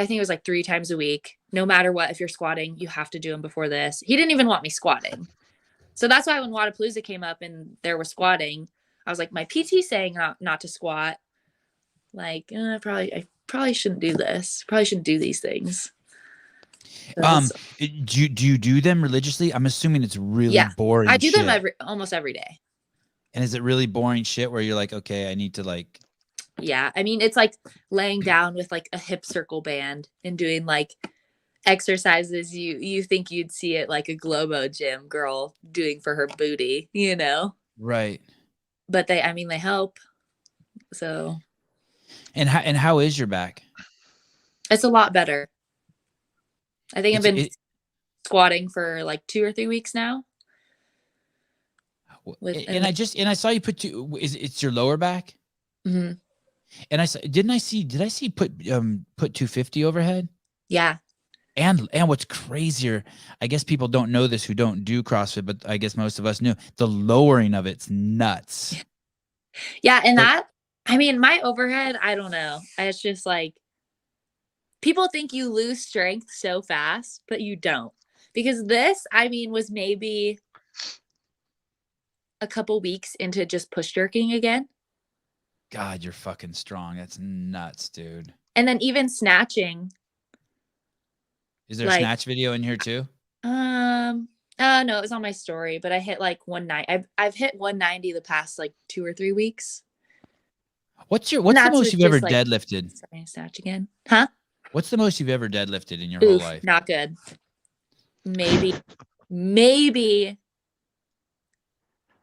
think it was like 3 times a week, no matter what. If you're squatting, you have to do them before this. He didn't even want me squatting. So that's why when Wodapalooza came up and there was squatting, I was like, my PT saying not to squat. Like, I probably shouldn't do this. Probably shouldn't do these things. Do you do them religiously? I'm assuming it's really boring. I do shit. them almost every day. And is it really boring shit where you're like, okay, I need to like? Yeah, it's like laying down with like a hip circle band and doing like exercises you think you'd see at like a Globo gym girl doing for her booty, Right. But they help. So And how is your back? it's a lot better. I think I've been It- squatting for like 2 or 3 weeks now. and I saw you put it's your lower back? Mhm. And did I see put 250 overhead? Yeah. And what's crazier, I guess people don't know this who don't do CrossFit, but I guess most of us knew the lowering of it's nuts. Yeah. And I mean, my overhead, I don't know. It's just like, people think you lose strength so fast, but you don't. Because this, I mean, was maybe a couple weeks into just push jerking again. God, you're fucking strong. That's nuts, dude. And then even snatching. Is there a snatch video in here too? No, it was on my story, but I hit like 190. I've hit 190 the past like 2 or 3 weeks. What's the most you've ever deadlifted? Starting to snatch again. Huh? What's the most you've ever deadlifted in your whole life? Not good. Maybe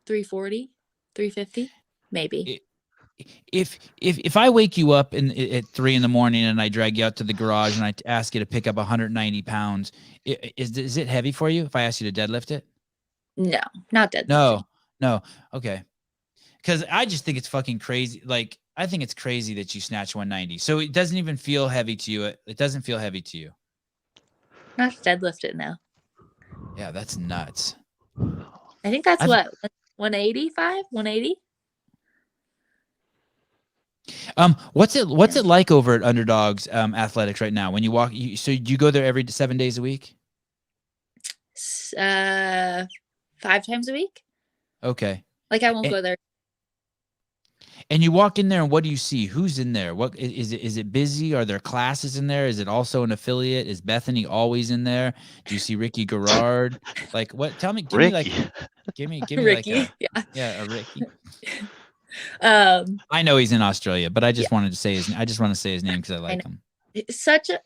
340, 350, maybe. If I wake you up at 3 a.m. and I drag you out to the garage and I ask you to pick up 190 pounds, is it heavy for you if I ask you to deadlift it? No, not deadlifting. No. Okay. Because I just think it's fucking crazy. Like, I think it's crazy that you snatch 190. So it doesn't even feel heavy to you. It doesn't feel heavy to you. Not deadlift it now. Yeah, that's nuts. I think that's 185, 180. What's it like over at Underdogs Athletics right now? When you walk, so you go there every 7 days a week? 5 times a week. Okay. Like I won't go there. And you walk in there, and what do you see? Who's in there? What is it? Is it busy? Are there classes in there? Is it also an affiliate? Is Bethany always in there? Do you see Ricky Garrard? Like what? Tell me. Give Ricky. me Ricky. like a Ricky. I know he's in Australia, but I just wanted to say his name because I like him. Such a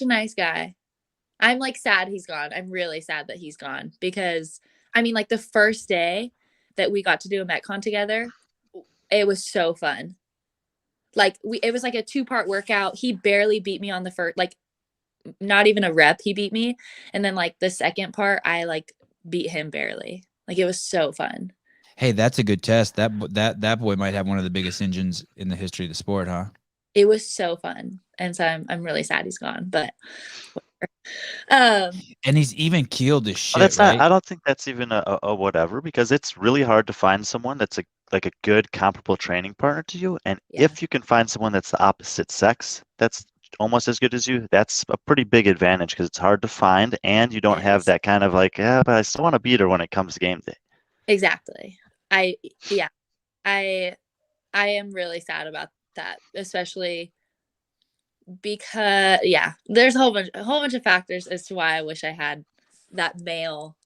nice guy. I'm like sad he's gone. I'm really sad that he's gone because I mean, like the first day that we got to do a Metcon together, it was so fun. Like it was like a 2-part workout. He barely beat me on the first, like not even a rep. He beat me. And then like the second part, I like beat him barely. Like it was so fun. Hey, that's a good test. That boy might have one of the biggest engines in the history of the sport, huh? It was so fun. And so I'm really sad he's gone, but and he's even keeled his shit. That's right? not, I don't think that's even a whatever, because it's really hard to find someone that's like a good comparable training partner to you. And if you can find someone that's the opposite sex, that's almost as good as you, that's a pretty big advantage because it's hard to find and you don't have that kind of like, but I still want to beat her when it comes to game day. Exactly. I am really sad about that, especially because there's a whole bunch of factors as to why I wish I had that male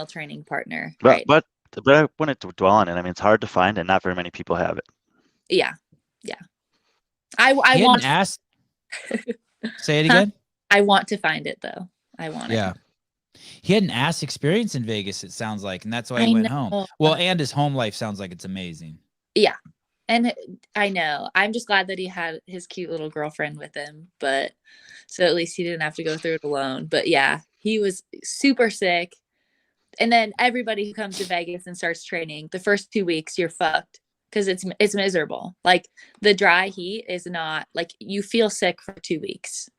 training partner. But I wanted to dwell on it. I mean, it's hard to find and not very many people have it. Yeah. I want to ask. Say it again. I want to find it though. I want it. Yeah. He had an ass experience in Vegas, it sounds like, and that's why he went home. Well, and his home life sounds like it's amazing. Yeah. And I know. I'm just glad that he had his cute little girlfriend with him, but so at least he didn't have to go through it alone. But yeah, he was super sick. And then everybody who comes to Vegas and starts training, the first 2 weeks, you're fucked because it's miserable. Like the dry heat is not like you feel sick for 2 weeks.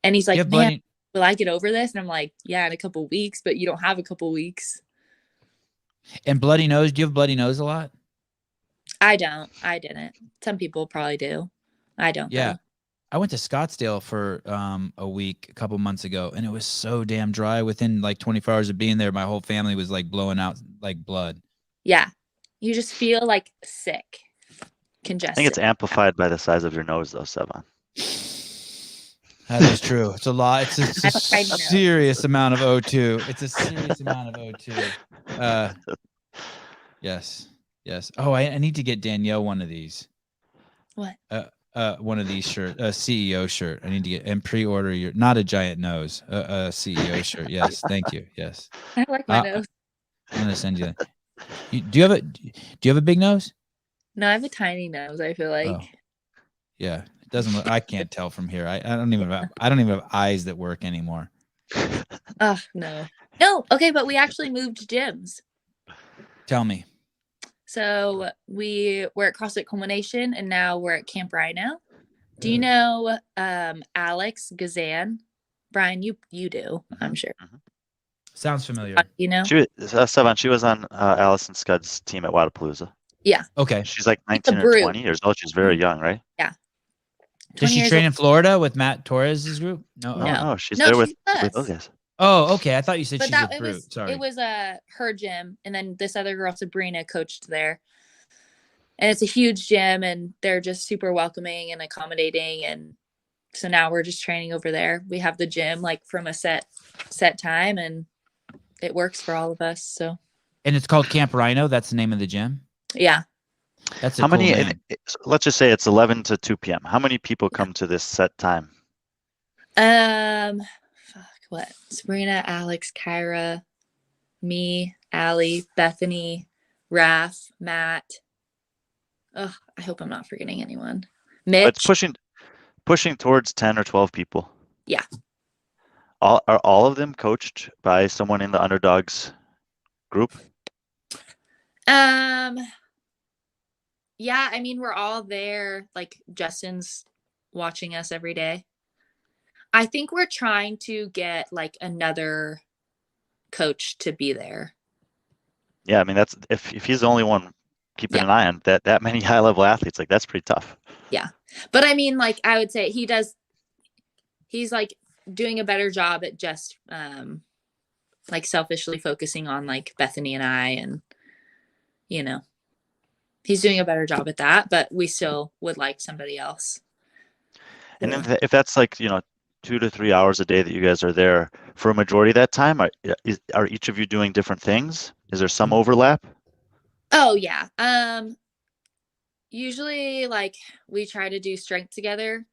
And he's like, man, will I get over this? And I'm like, yeah, in a couple weeks, but you don't have a couple weeks. And bloody nose, do you have bloody nose a lot? I don't. I didn't. Some people probably do. I don't. Yeah. Though. I went to Scottsdale for a week a couple months ago, and it was so damn dry. Within like 24 hours of being there, my whole family was like blowing out like blood. Yeah. You just feel like sick, congested. I think it's amplified by the size of your nose though, Sevan. That is true. It's a lot. It's a serious amount of O2. It's a serious amount of O2. Yes. Oh, I need to get Danielle one of these. What? One of these shirt, a CEO shirt. I need to get and pre-order your not a giant nose, a CEO shirt. Yes, thank you. Yes. I like my nose. I'm gonna send you that. Do you have a big nose? No, I have a tiny nose, I feel like. Oh. Yeah, it doesn't look. I can't tell from here. I don't even have eyes that work anymore. Oh, no. No, okay, but we actually moved gyms. Tell me. So we were at CrossFit Culmination, and now we're at Camp Rhino. Do you know Alex Gazan? Brian, you do, I'm sure. Sounds familiar. You know? Sevan, she was on Allison Scudd's team at Wadapalooza. Yeah. Okay. She's like 19 or 20 years old. She's very young, right? Yeah. Does she train in Florida with Matt Torres's group? No, she's there with those guys. Oh, okay. I thought you said but she's with Brute. Sorry. It was her gym, and then this other girl, Sabrina, coached there. And it's a huge gym, and they're just super welcoming and accommodating. And so now we're just training over there. We have the gym like from a set time, and it works for all of us. So. And it's called Camp Rhino. That's the name of the gym. Yeah. That's how many? Let's just say it's 11 to 2 p.m. How many people come to this set time? What? Sabrina, Alex, Kyra, me, Allie, Bethany, Raph, Matt. Oh, I hope I'm not forgetting anyone. Mitch. It's pushing towards 10 or 12 people. Yeah. Are all of them coached by someone in the Underdogs group? Yeah, I mean, we're all there. Like, Justin's watching us every day. I think we're trying to get like another coach to be there. Yeah, I mean, that's if he's the only one keeping an eye on that many high level athletes, like that's pretty tough. Yeah. But I mean, like, I would say he's like doing a better job at just like selfishly focusing on like Bethany and I, and you know, he's doing a better job at that, but we still would like somebody else. And if that's like, 2 to 3 hours a day that you guys are there for a majority of that time, are each of you doing different things? Is there some overlap? Oh yeah. Usually like we try to do strength together.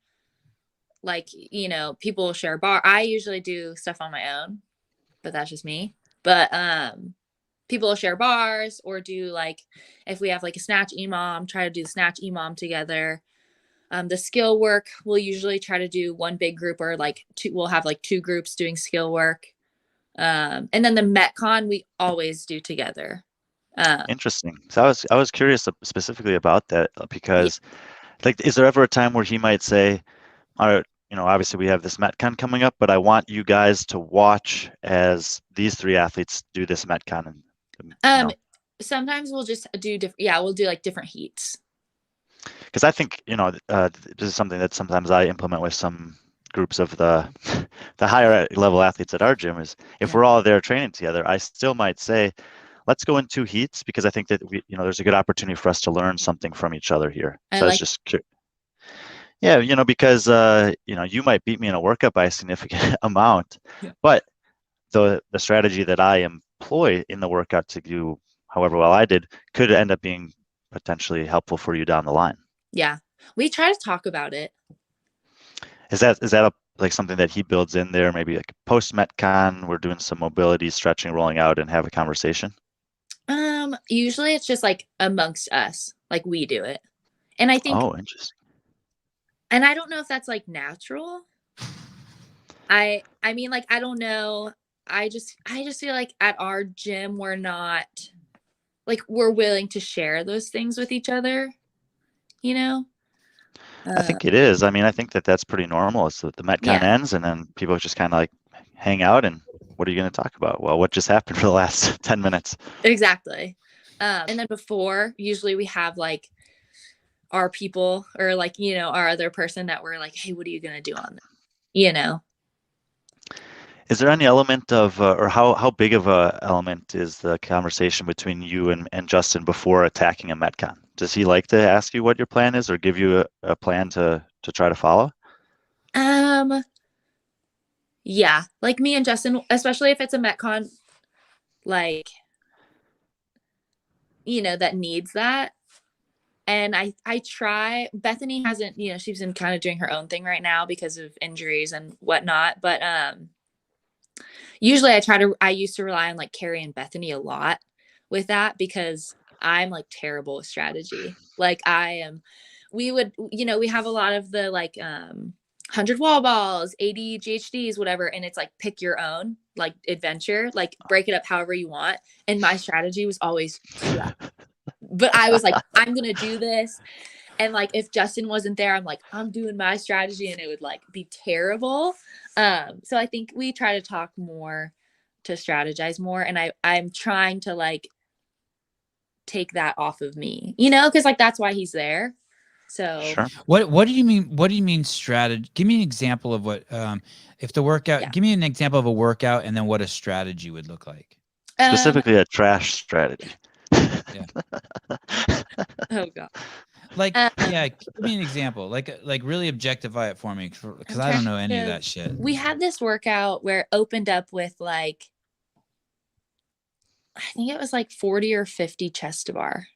Like, people will share bar. I usually do stuff on my own, but that's just me. But people will share bars, or do like, if we have like a snatch EMOM, try to do the snatch EMOM together. The skill work, we'll usually try to do one big group, or like we'll have like 2 groups doing skill work. And then the Metcon we always do together. Interesting. So I was curious specifically about that, because like, is there ever a time where he might say, all right, obviously we have this Metcon coming up, but I want you guys to watch as these 3 athletes do this Metcon. Sometimes we'll just do we'll do like different heats. Because I think, this is something that sometimes I implement with some groups of the higher level athletes at our gym, is if we're all there training together, I still might say, let's go in 2 heats, because I think that there's a good opportunity for us to learn something from each other here. So I was just curious. Yeah, because you might beat me in a workout by a significant amount, but the strategy that I employ in the workout to do however well I did could end up being potentially helpful for you down the line. Yeah, we try to talk about it. Is that like something that he builds in there? Maybe like post Metcon, we're doing some mobility, stretching, rolling out, and have a conversation. Usually it's just like amongst us, like we do it, and I think. Oh, interesting. And I don't know if that's like natural. I mean, like, I don't know. I just feel like at our gym, we're not like, we're willing to share those things with each other, I think it is. I mean, I think that's pretty normal. So the Metcon ends, and then people just kind of like hang out, and what are you going to talk about? Well, what just happened for the last 10 minutes? Exactly. And then before, usually we have like our people, or like, our other person that we're like, hey, what are you going to do on this? Is there any element of, or how big of a element is the conversation between you and Justin before attacking a Metcon? Does he like to ask you what your plan is, or give you a plan to try to follow? Yeah, like me and Justin, especially if it's a Metcon, like, that needs that. And I try. Bethany hasn't, she's been kind of doing her own thing right now because of injuries and whatnot. But usually I used to rely on like Carrie and Bethany a lot with that, because I'm like terrible with strategy. Like we have a lot of the like 100 wall balls, 80 GHDs, whatever. And it's like, pick your own like adventure, like break it up however you want. And my strategy was always, but I was like, I'm going to do this. And like, if Justin wasn't there, I'm like, I'm doing my strategy, and it would like be terrible. So I think we try to talk more, to strategize more. And I'm trying to like take that off of me, cause like, that's why he's there. So Sure. What do you mean? What do you mean strategy? Give me an example of what, if the workout, give me an example of a workout and then what a strategy would look like. Specifically a trash strategy. Yeah. Oh God. Like, yeah, give me an example. Like really objectify it for me, because I don't know any of that shit. We had this workout where it opened up with like, I think it was like 40 or 50 chest to bar,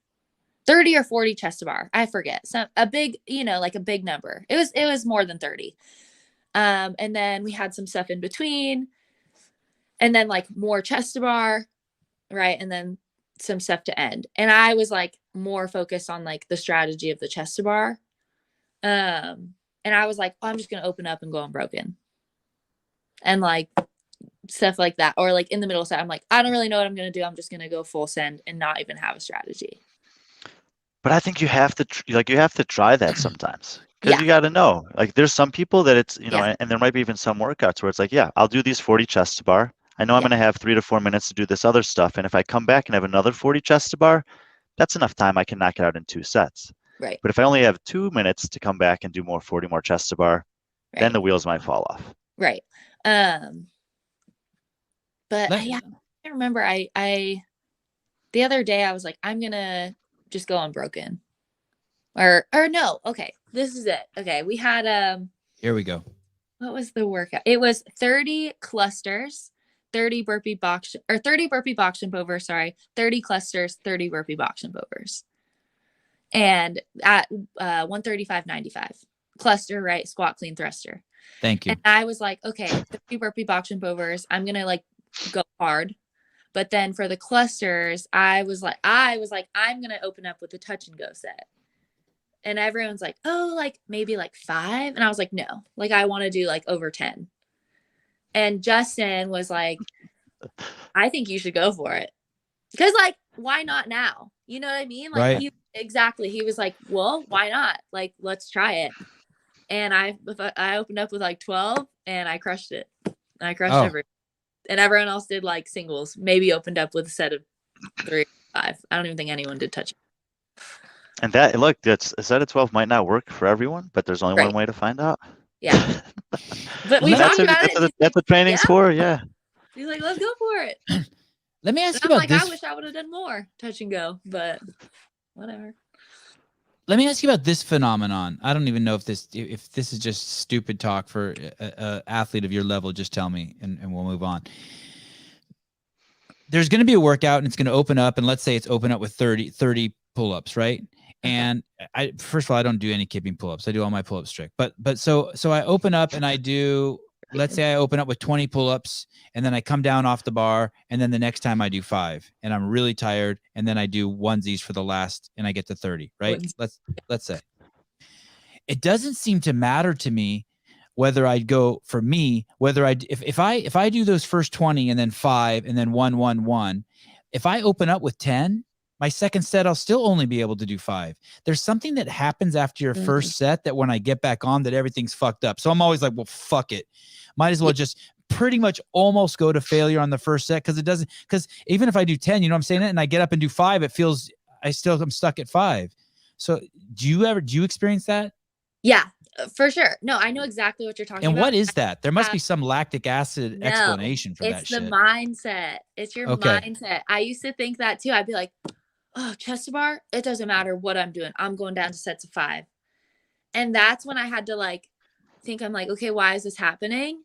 30 or 40 chest to bar. I forget. So a big, like a big number. It was more than 30. And then we had some stuff in between, and then like more chest to bar, right? And then some stuff to end. And I was like more focused on like the strategy of the chest to bar. And I was like, I'm just going to open up and go unbroken. And like stuff like that. Or like in the middle set, I'm like, I don't really know what I'm going to do. I'm just going to go full send and not even have a strategy. But I think you have to try that sometimes, because you got to know, like there's some people that it's, and there might be even some workouts where it's like, yeah, I'll do these 40 chest to bar. I know I'm going to have 3 to 4 minutes to do this other stuff. And if I come back and have another 40 chest to bar, that's enough time. I can knock it out in 2 sets. Right. But if I only have 2 minutes to come back and do 40 more chest to bar, then the wheels might fall off. Right. But I remember I the other day I was like, I'm going to just go unbroken. Or no. Okay. This is it. Okay. We had, here we go. What was the workout? It was 30 clusters, 30 burpee box jump over, 30 clusters, 30 burpee box jump overs. And at 135.95 cluster, right? Squat, clean, thruster. Thank you. And I was like, okay, 30 burpee box jump overs. I'm going to like go hard. But then for the clusters, I was like, I'm going to open up with a touch and go set. And everyone's like, oh, like maybe like 5. And I was like, no, like I want to do like over 10. And Justin was like, I think you should go for it. Because like, why not now? You know what I mean? Like, right. He was like, well, why not? Like, let's try it. And I opened up with like 12 and I crushed it. I crushed everything. And everyone else did like singles, maybe opened up with a set of 3 or 5. I don't even think anyone did touch it. And that's a set of 12 might not work for everyone, but there's only one way to find out. Yeah. But we talked about it. That's what training's for. Yeah. He's like, let's go for it. Let me ask you about this. I wish I would have done more touch and go, but whatever. Let me ask you about this phenomenon. I don't even know if this is just stupid talk for an athlete of your level. Just tell me, and we'll move on. There's going to be a workout, and it's going to open up, and let's say it's open up with 30 pull-ups, right? And first of all, I don't do any kipping pull-ups. I do all my pull-ups strict. But so I open up and I do, let's say I open up with 20 pull-ups, and then I come down off the bar, and then the next time I do 5, and I'm really tired, and then I do onesies for the last, and I get to 30, right? Let's say. It doesn't seem to matter to me whether I'd go, for me, whether if I do those first 20 and then 5 and then 1, 1, 1, if I open up with 10, my second set, I'll still only be able to do 5. There's something that happens after your first set that when I get back on, that everything's fucked up. So I'm always like, well, fuck it. Might as well just pretty much almost go to failure on the first set, because even if I do 10, you know what I'm saying, and I get up and do 5, it feels I'm stuck at 5. So do you experience that? Yeah, for sure. No, I know exactly what you're talking about. And what is that? There must be some lactic acid explanation for that shit. It's the mindset. It's your mindset. I used to think that too. I'd be like, oh, chest to bar, it doesn't matter what I'm doing. I'm going down to sets of 5. And that's when I had to like think, I'm like, okay, why is this happening?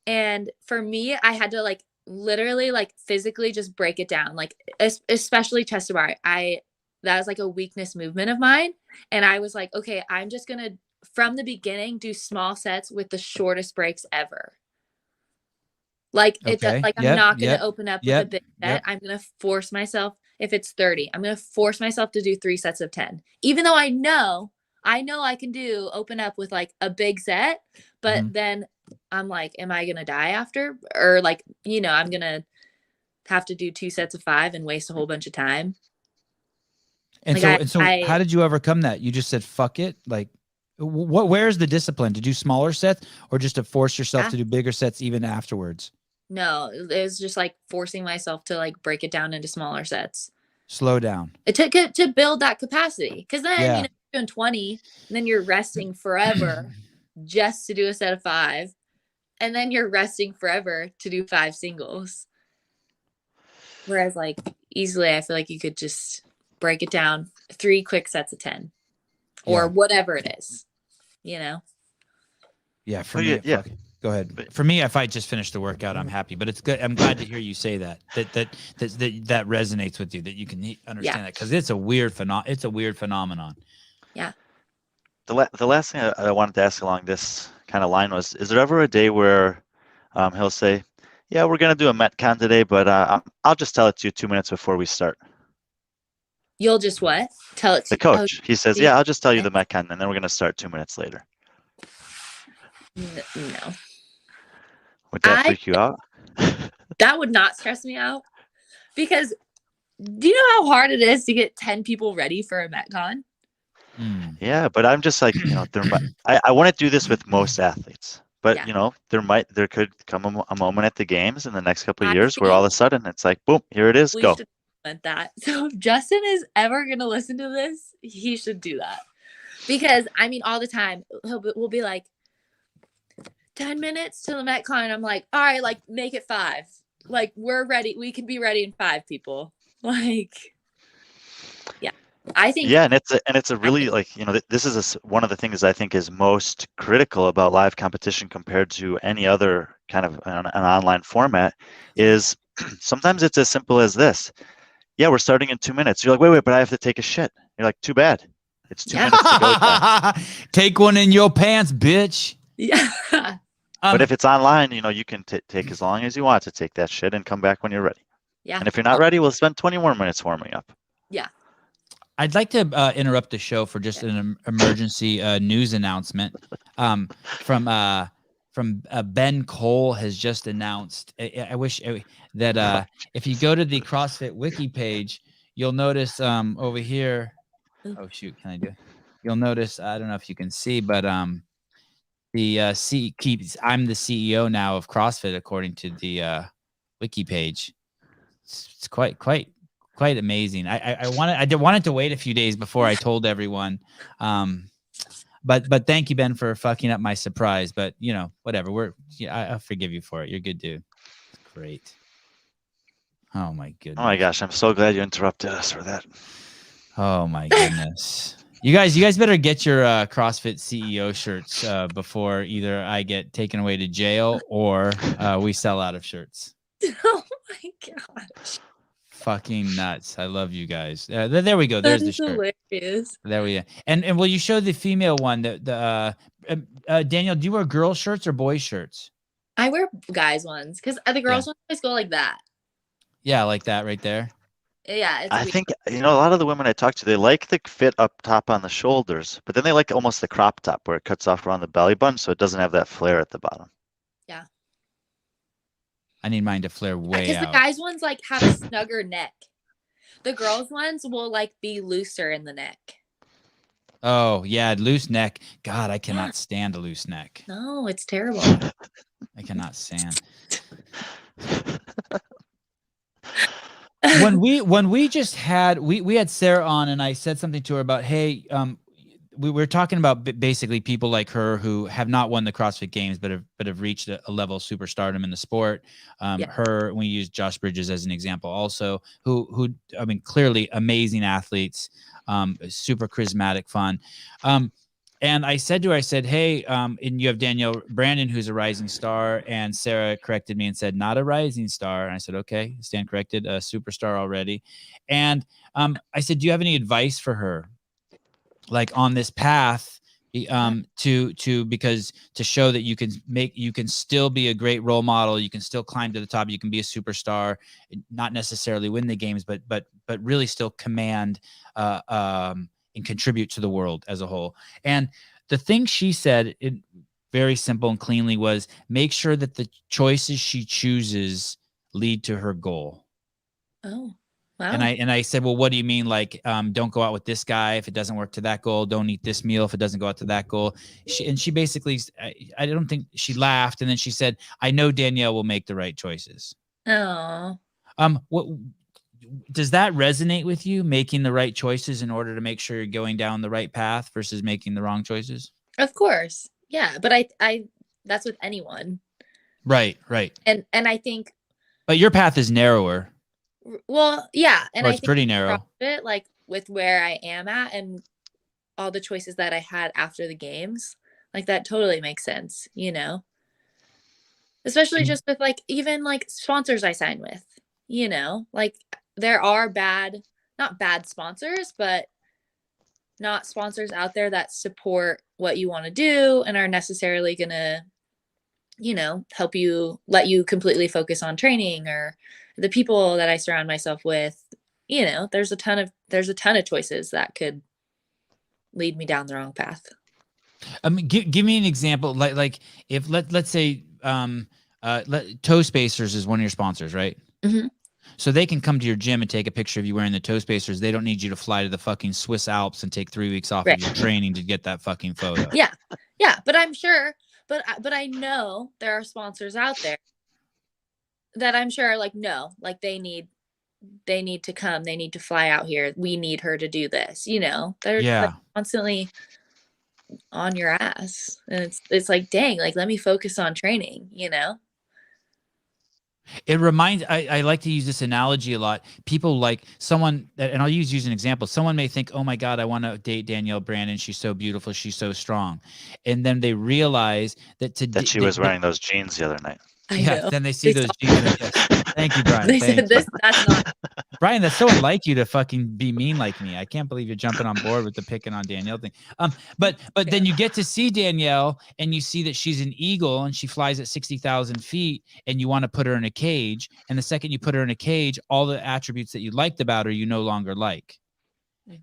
And for me, I had to like literally like physically just break it down. Like especially chest to bar. That was like a weakness movement of mine. And I was like, okay, I'm just going to, from the beginning, do small sets with the shortest breaks ever. Like I'm not going to open up with a big set. I'm going to force myself if it's 30, I'm going to force myself to do 3 sets of 10, even though I know I can open up with like a big set, but then I'm like, am I going to die after? Or like, I'm going to have to do 2 sets of 5 and waste a whole bunch of time. And like so how did you overcome that? You just said, fuck it. Like where's the discipline to do smaller sets or just to force yourself to do bigger sets even afterwards? No, it was just like forcing myself to like break it down into smaller sets. Slow down. It took it to build that capacity. Cause then, you're doing 20 and then you're resting forever just to do a set of 5. And then you're resting forever to do 5 singles. Whereas like easily, I feel like you could just break it down 3 quick sets of 10 or whatever it is, Yeah. For me, go ahead. For me, if I just finished the workout, I'm happy. But it's good. I'm glad to hear you say that resonates with you. That you can understand that because it's a weird phenomenon. Yeah. The last thing I wanted to ask along this kind of line was: is there ever a day where he'll say, "Yeah, we're gonna do a Metcon today, but I'll just tell it to you 2 minutes before we start." You'll just what? Tell it to the coach. He says, the- "Yeah, I'll just tell you the Metcon, and then we're gonna start 2 minutes later." No. Would that freak you out? That would not stress me out because do you know how hard it is to get 10 people ready for a Metcon? Yeah, but I'm just like, I want to do this with most athletes, but there could come a moment at the games in the next couple of years where all of a sudden it's like, boom, here it is, go. Should implement that. So if Justin is ever going to listen to this, he should do that because all the time we'll be like 10 minutes to the Metcon. I'm like, all right, like make it 5. Like we're ready. We can be ready in 5 people. Like, yeah. I think and it's a really this is one of the things I think is most critical about live competition compared to any other kind of an online format is sometimes it's as simple as this. Yeah, we're starting in 2 minutes. You're like, wait, but I have to take a shit. You're like, too bad. It's 2 minutes to go time. Take one in your pants, bitch. Yeah. But if it's online, you can take as long as you want to take that shit and come back when you're ready. Yeah. And if you're not ready, we'll spend 20 more minutes warming up. Yeah. I'd like to interrupt the show for just an emergency news announcement. From Ben Cole has just announced. I wish that if you go to the CrossFit Wiki page, you'll notice over here. Oh shoot, can I do it? You'll notice. I don't know if you can see, but I'm the CEO now of CrossFit according to the Wiki page. It's quite amazing. I wanted to wait a few days before I told everyone. But thank you, Ben, for fucking up my surprise. But whatever. I'll forgive you for it. You're a good dude. Great. Oh my goodness. Oh my gosh, I'm so glad you interrupted us for that. Oh my goodness. You guys better get your CrossFit CEO shirts before either I get taken away to jail or we sell out of shirts. Oh my gosh. Fucking nuts. I love you guys. There we go. There's the shirt. Hilarious. There we go. And will you show the female one? Danielle, do you wear girl shirts or boy shirts? I wear guys ones because the girls ones always go like that. Yeah, like that right there. Yeah. I think, a lot of the women I talk to, they like the fit up top on the shoulders, but then they like almost the crop top where it cuts off around the belly button so it doesn't have that flare at the bottom. Yeah. I need mine to flare way out. Because the guys' ones like have a snugger neck. The girls' ones will like be looser in the neck. Oh, yeah, loose neck. God, I cannot stand a loose neck. No, it's terrible. I cannot stand. When we just had we had Sara on and I said something to her about, hey, we were talking about basically people like her who have not won the CrossFit Games, but have reached a level of superstardom in the sport. Her, we use Josh Bridges as an example, also who I mean, clearly amazing athletes, super charismatic, fun. And I said to her, I said, hey, and you have Danielle Brandon, who's a rising star, and Sara corrected me and said, not a rising star. And I said, okay, stand corrected, a superstar already. And I said, do you have any advice for her? Like on this path Because to show that you can still be a great role model, you can still climb to the top, you can be a superstar, not necessarily win the games, but really still command and contribute to the world as a whole. And the thing she said, very simple and cleanly, was make sure that the choices she chooses lead to her goal. Oh, wow. And I said, well, what do you mean? Like, don't go out with this guy if it doesn't work to that goal. Don't eat this meal if it doesn't go out to that goal. She basically, I don't think, she laughed, and then she said, I know Danielle will make the right choices. Oh. What does that resonate with you? Making the right choices in order to make sure you're going down the right path versus making the wrong choices? Of course. Yeah. But I that's with anyone. Right. And I think. But your path is narrower. Well, yeah. And it's pretty narrow. CrossFit, like with where I am at and all the choices that I had after the games, like that totally makes sense, you know, especially just with like, even like sponsors I sign with, you know, like there are not bad sponsors, but not sponsors out there that support what you want to do and are necessarily going to, you know, help you, let you completely focus on training. Or the people that I surround myself with, you know, there's a ton of choices that could lead me down the wrong path. I mean, give me an example. Like if let's say Toe Spacers is one of your sponsors, right? Mm-hmm. So they can come to your gym and take a picture of you wearing the Toe Spacers. They don't need you to fly to the fucking Swiss Alps and take 3 weeks off of your training to get that fucking photo. Yeah. But I'm sure, but I know there are sponsors out there that I'm sure like, no, like they need to come, they need to fly out here. We need her to do this, you know, they're like constantly on your ass. And it's like, dang, like, let me focus on training, you know? It reminds, I like to use this analogy a lot. People like someone, and I'll use an example. Someone may think, oh my God, I want to date Danielle Brandon. She's so beautiful. She's so strong. And then they realize that she was wearing those jeans the other night. Yeah, then they see those jeans. Yes. Thank you, Brian. They said this, that's not. Brian, that's so unlike you to fucking be mean like me. I can't believe you're jumping on board with the picking on Danielle thing. But then you get to see Danielle and you see that she's an eagle and she flies at 60,000 feet and you want to put her in a cage. And the second you put her in a cage, all the attributes that you liked about her, you no longer like.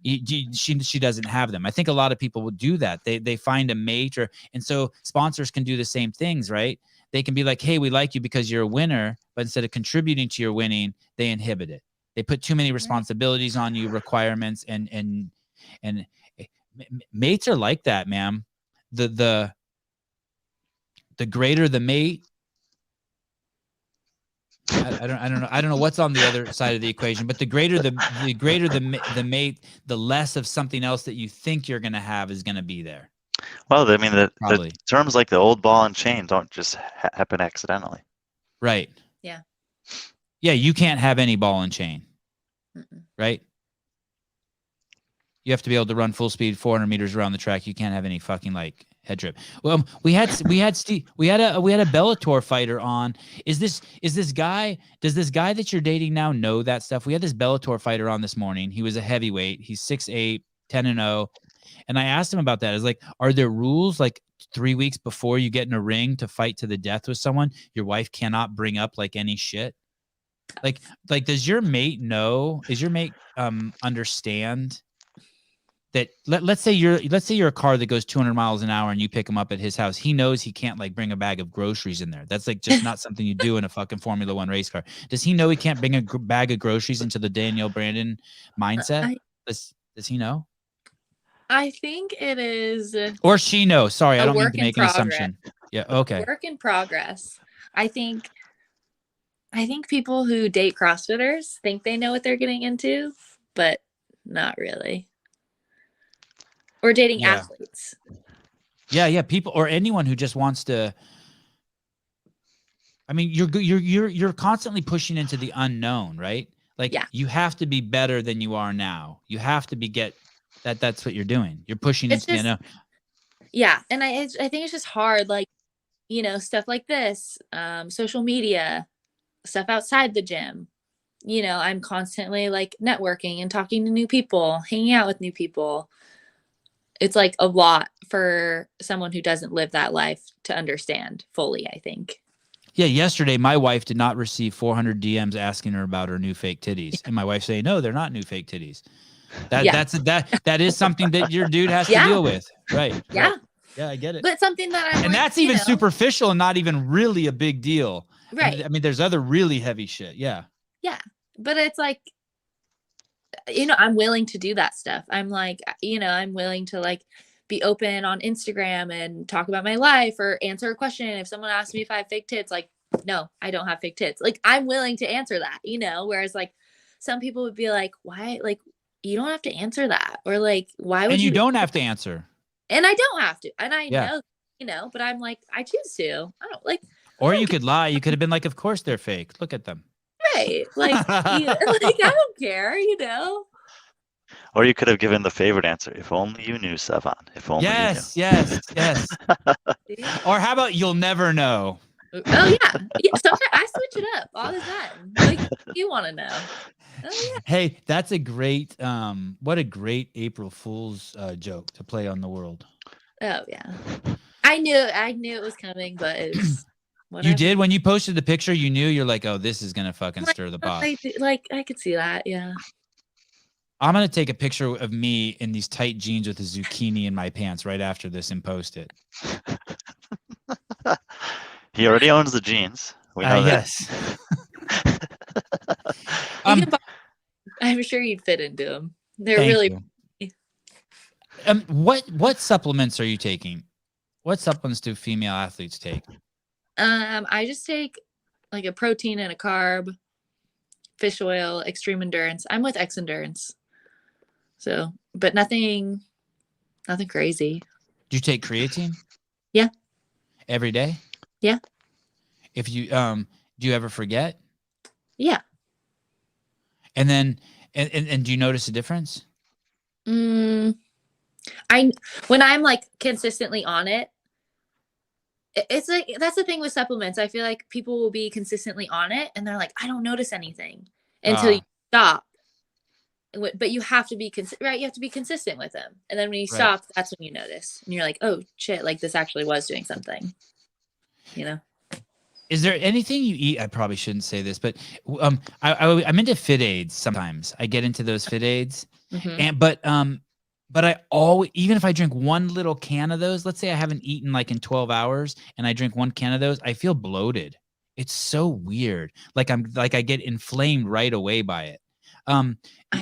She doesn't have them. I think a lot of people will do that. They find a mate, and so sponsors can do the same things, right? They can be like, hey, we like you because you're a winner, but instead of contributing to your winning, they inhibit it. They put too many responsibilities on you, requirements, and mates are like that, man. The greater the mate, I don't know what's on the other side of the equation, but the greater the mate, the less of something else that you think you're going to have is going to be there. Well, I mean, the terms like the old ball and chain don't just happen accidentally. Right. Yeah. Yeah, you can't have any ball and chain. Mm-mm. Right? You have to be able to run full speed 400 meters around the track. You can't have any fucking like head trip. Well, we had a Bellator fighter on. Does this guy that you're dating now know that stuff? We had this Bellator fighter on this morning. He was a heavyweight. He's 6'8", 10-0. And I asked him about that. I was like, are there rules like 3 weeks before you get in a ring to fight to the death with someone, your wife cannot bring up like any shit? Like does your mate know? Is your mate understand that let's say you're a car that goes 200 miles an hour and you pick him up at his house. He knows he can't like bring a bag of groceries in there. That's like just not something you do in a fucking Formula One race car. Does he know he can't bring a bag of groceries into the Danielle Brandon mindset? Does he know? I think it is. Or she knows. Sorry, I don't mean to make an progress. assumption. Yeah, okay. Work in progress. I think people who date CrossFitters think they know what they're getting into, but not really. Or dating athletes. Yeah, people or anyone who just wants to. I mean, you're constantly pushing into the unknown, right? Like you have to be better than you are now. You have to that's what you're doing. You're pushing into the unknown. Yeah, and I think it's just hard, like, you know, stuff like this, social media, stuff outside the gym. You know, I'm constantly like networking and talking to new people, hanging out with new people. It's like a lot for someone who doesn't live that life to understand fully, I think. Yeah, yesterday my wife did not receive 400 DMs asking her about her new fake titties, and my wife saying, "No, they're not new fake titties." That is something that your dude has to deal with, right? Yeah, right. Yeah, I get it. but something that I'm and like, that's even superficial and not even really a big deal, right? I mean, there's other really heavy shit. Yeah, but it's like, I'm willing to do that stuff. I'm like, I'm willing to like be open on Instagram and talk about my life or answer a question. If someone asks me if I have fake tits, like, no, I don't have fake tits. Like, I'm willing to answer that, whereas like some people would be like, why? Like, you don't have to answer that. Or like, why would and you don't have to answer. And I don't have to. And I know, but I'm like, I choose to. I don't like. Or you could lie. You could have been like, of course they're fake. Look at them. Right. Like, like I don't care, Or you could have given the favorite answer. If only you knew, Sevan. If only you knew. Yes. Or how about you'll never know? Oh yeah. Sometimes I switch it up all the time. Like, you want to know? Oh yeah. Hey, that's a great. What a great April Fool's joke to play on the world. Oh yeah. I knew it was coming, but it was. Whatever. You did when you posted the picture. You knew. You're like, oh, this is gonna fucking stir the pot. I could see that. Yeah. I'm gonna take a picture of me in these tight jeans with a zucchini in my pants right after this and post it. He already owns the jeans. We know that. Yes. I'm sure you'd fit into them. They're Thank really. you. What supplements are you taking? What supplements do female athletes take? I just take like a protein and a carb, fish oil, extreme endurance. I'm with X Endurance. So, but nothing crazy. Do you take creatine? Yeah. Every day? Yeah. If you do you ever forget? Yeah. And then and do you notice a difference? When I'm like consistently on it, it's like, that's the thing with supplements. I feel like people will be consistently on it and they're like, I don't notice anything until you stop. But you have to be right. You have to be consistent with them. And then when you stop, that's when you notice and you're like, oh shit, like this actually was doing something, Is there anything you eat? I probably shouldn't say this, but I'm into Fit Aids. Sometimes I get into those Fit Aids, but I always, even if I drink one little can of those, let's say I haven't eaten like in 12 hours and I drink one can of those, I feel bloated. It's so weird. Like I get inflamed right away by it.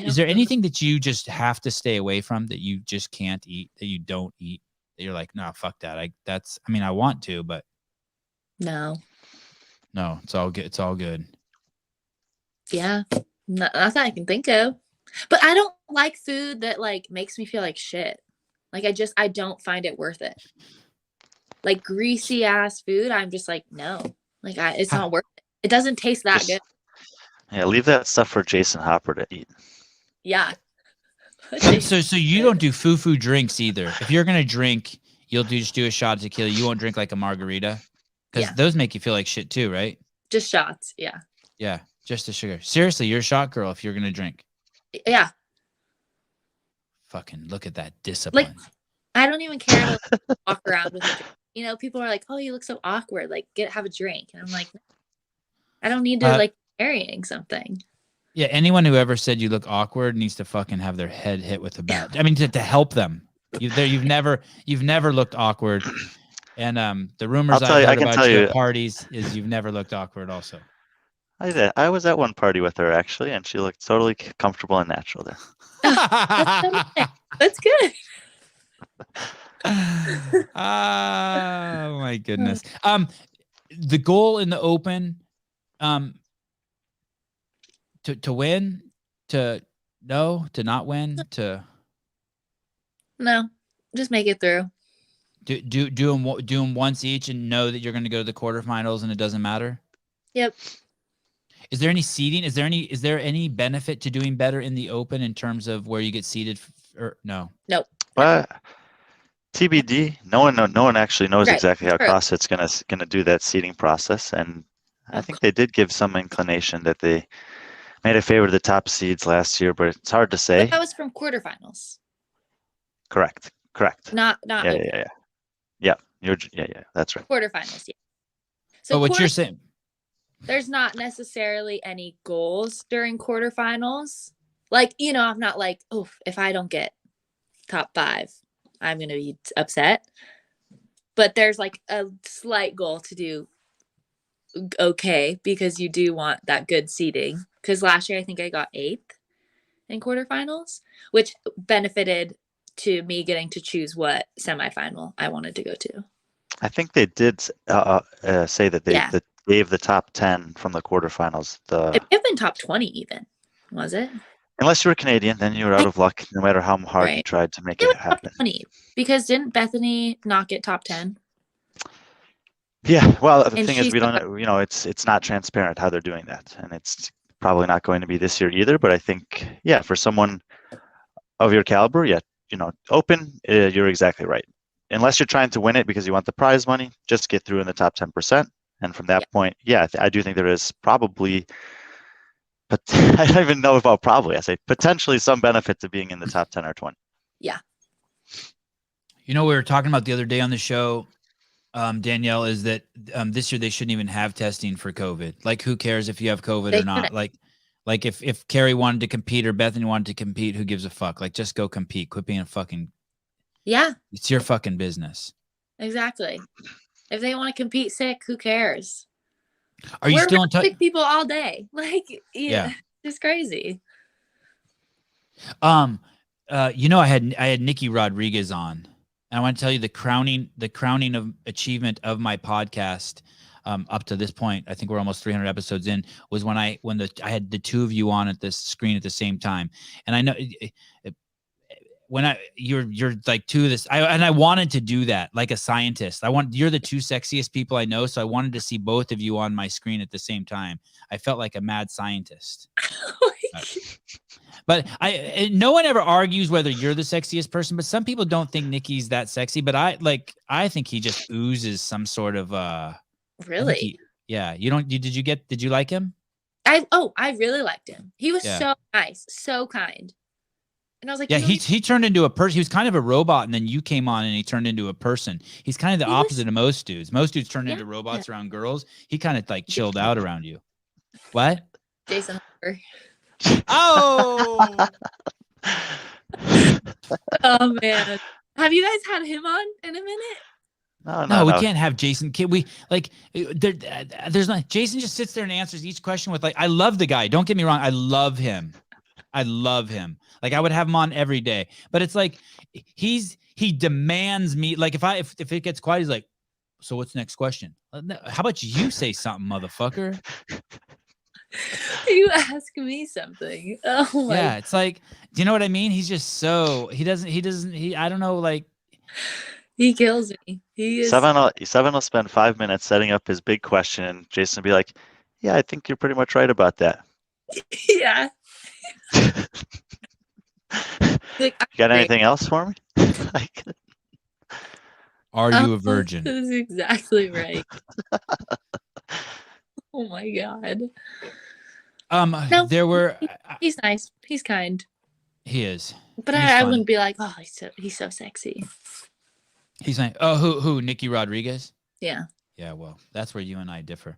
Is there anything that you just have to stay away from, that you just can't eat, that you don't eat, that you're like, no, fuck that. I want to, but no, it's all good. It's all good. Yeah. No, that's all I can think of. But I don't like food that like makes me feel like shit. Like I don't find it worth it. Like greasy ass food, I'm just like, no. Like it's not worth it. It doesn't taste that good. Yeah, leave that stuff for Jason Hopper to eat. Yeah. So you don't do foo-foo drinks either. If you're gonna drink, you'll just do a shot of tequila. You won't drink like a margarita, because those make you feel like shit too, right? Just shots, yeah. Yeah, just the sugar. Seriously, you're a shot girl if you're gonna drink. Yeah. Fucking look at that discipline. Like, I don't even care to walk around with a drink. People are like, oh, you look so awkward. Like, have a drink. And I'm like, I don't need to carrying something. Yeah, anyone who ever said you look awkward needs to fucking have their head hit with a bat. I mean, to help them. You've never looked awkward. And the rumors I heard about you at parties is you've never looked awkward also. I was at one party with her actually, and she looked totally comfortable and natural there. That's good. Oh my goodness. The goal in the Open, to win, to not win, no, just make it through. Do them once each and know that you're going to go to the quarterfinals and it doesn't matter. Yep. Is there any seeding? Is there any benefit to doing better in the Open in terms of where you get seeded? Or no? Nope. TBD. No one actually knows exactly how CrossFit's gonna do that seeding process, and I think they did give some inclination that they made a favor to the top seeds last year, but it's hard to say. But that was from quarterfinals. Correct. Correct. Not Yeah. Yeah. That's right. quarterfinals. Yeah. So But what you're saying, there's not necessarily any goals during quarterfinals. Like, I'm not like, oh, if I don't get top 5, I'm going to be upset. But there's like a slight goal to do okay, because you do want that good seeding. Because last year, I think I got 8th in quarterfinals, which benefited to me getting to choose what semifinal I wanted to go to. I think they did say that they gave the top 10 from the quarterfinals. It may have been top 20 even, was it? Unless you were Canadian, then you were out of luck no matter how hard you tried to make it happen. Top 20, because didn't Bethany not get top 10? Yeah, well, the And thing is, we don't, it's not transparent how they're doing that, and it's probably not going to be this year either. But I think, for someone of your caliber, open, you're exactly right. Unless you're trying to win it because you want the prize money, just get through in the top 10%, and from that point, I do think there is probably, but I don't even know about probably. I say potentially some benefit to being in the top 10 or 20. Yeah. we were talking about the other day on the show, Danielle, is that this year they shouldn't even have testing for COVID. Like, who cares if you have COVID or not? Like if Carrie wanted to compete or Bethany wanted to compete, who gives a fuck? Like, just go compete. Quit being a fucking. Yeah. It's your fucking business. Exactly. If they want to compete sick, who cares? Are you still in touch? Sick people all day. Like, it's crazy. I had Nikki Rodriguez on. And I want to tell you the crowning of achievement of my podcast up to this point. I think we're almost 300 episodes in. Was when I had the two of you on at this screen at the same time. And I know you're like two of this. I wanted to do that like a scientist. You're the two sexiest people I know, so I wanted to see both of you on my screen at the same time. I felt like a mad scientist. But no one ever argues whether you're the sexiest person, but some people don't think Nikki's that sexy. But I think he just oozes some sort of really. Did you like him? I really liked him. He was so nice, so kind. And I was like, he turned into a person. He was kind of a robot, and then you came on and he turned into a person. He's kind of the opposite of most dudes. Most dudes turn into robots around girls. He kind of like chilled out around you. What? Jason Harper. Oh. Oh man. Have you guys had him on in a minute? No, we can't have Jason. There's not. Jason just sits there and answers each question with like, I love the guy. Don't get me wrong. I love him. Like, I would have him on every day, but it's like, he demands me. Like, if it gets quiet, he's like, so what's the next question? How about you say something, motherfucker? You ask me something. Oh my. Yeah. It's like, do you know what I mean? He's just I don't know. Like, he kills me. He is. Sevan will spend 5 minutes setting up his big question, and Jason will be like, yeah, I think you're pretty much right about that. Yeah. Like, you got anything else for me? Are you a virgin? That's exactly right. Oh my god. No, he's nice. He's kind. He is. But I wouldn't be like, oh, he's so sexy. He's like, oh, who? Nikki Rodriguez? Yeah. Yeah. Well, that's where you and I differ.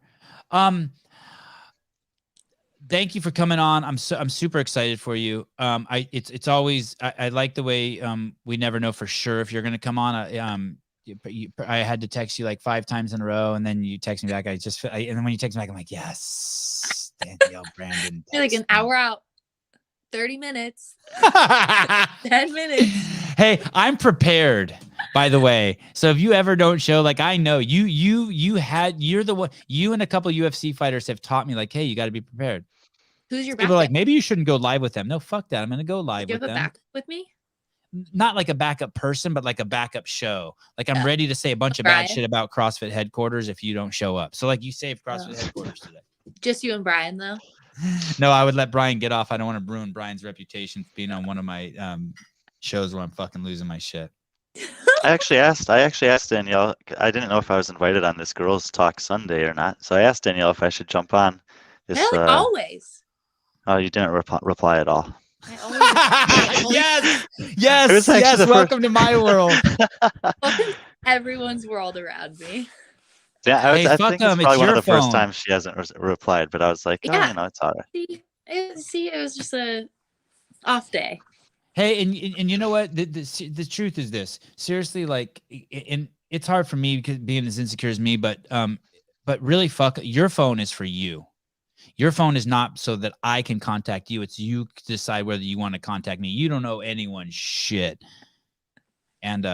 Thank you for coming on. I'm super excited for you. It's always, I like the way, we never know for sure if you're going to come on. I had to text you like 5 times in a row, and then you text me back. And then when you text me back, I'm like, yes, Danielle Brandon. You're like an hour out, 30 minutes, 10 minutes. Hey, I'm prepared, by the way. So if you ever don't show, like, I know you're the one, you and a couple UFC fighters have taught me, like, hey, you got to be prepared. Who's your backup? People are like, maybe you shouldn't go live with them. No, fuck that. I'm going to go live with them. You have a backup with me? Not like a backup person, but like a backup show. Like, I'm ready to say a bunch of bad shit about CrossFit headquarters if you don't show up. So like, you saved CrossFit headquarters today. Just you and Brian, though? No, I would let Brian get off. I don't want to ruin Brian's reputation for being on one of my shows where I'm fucking losing my shit. I actually asked Danielle. I didn't know if I was invited on this Girls Talk Sunday or not. So I asked Danielle if I should jump on this. Always. Oh, you didn't reply at all. I always Yes, It yes, was actually yes. the Welcome to my world. Welcome to everyone's world around me. Yeah, Hey, I fuck think it's them. It's probably one of your the first phone. times she hasn't replied, but I was like, oh, Yeah. you know, it's all right. See, it was just a off day. Hey, and you know what? The truth is this. Seriously, like, and it's hard for me because being as insecure as me, but really, fuck, your phone is for you. Your phone is not so that I can contact you. It's you decide whether you want to contact me. You don't know anyone's shit. And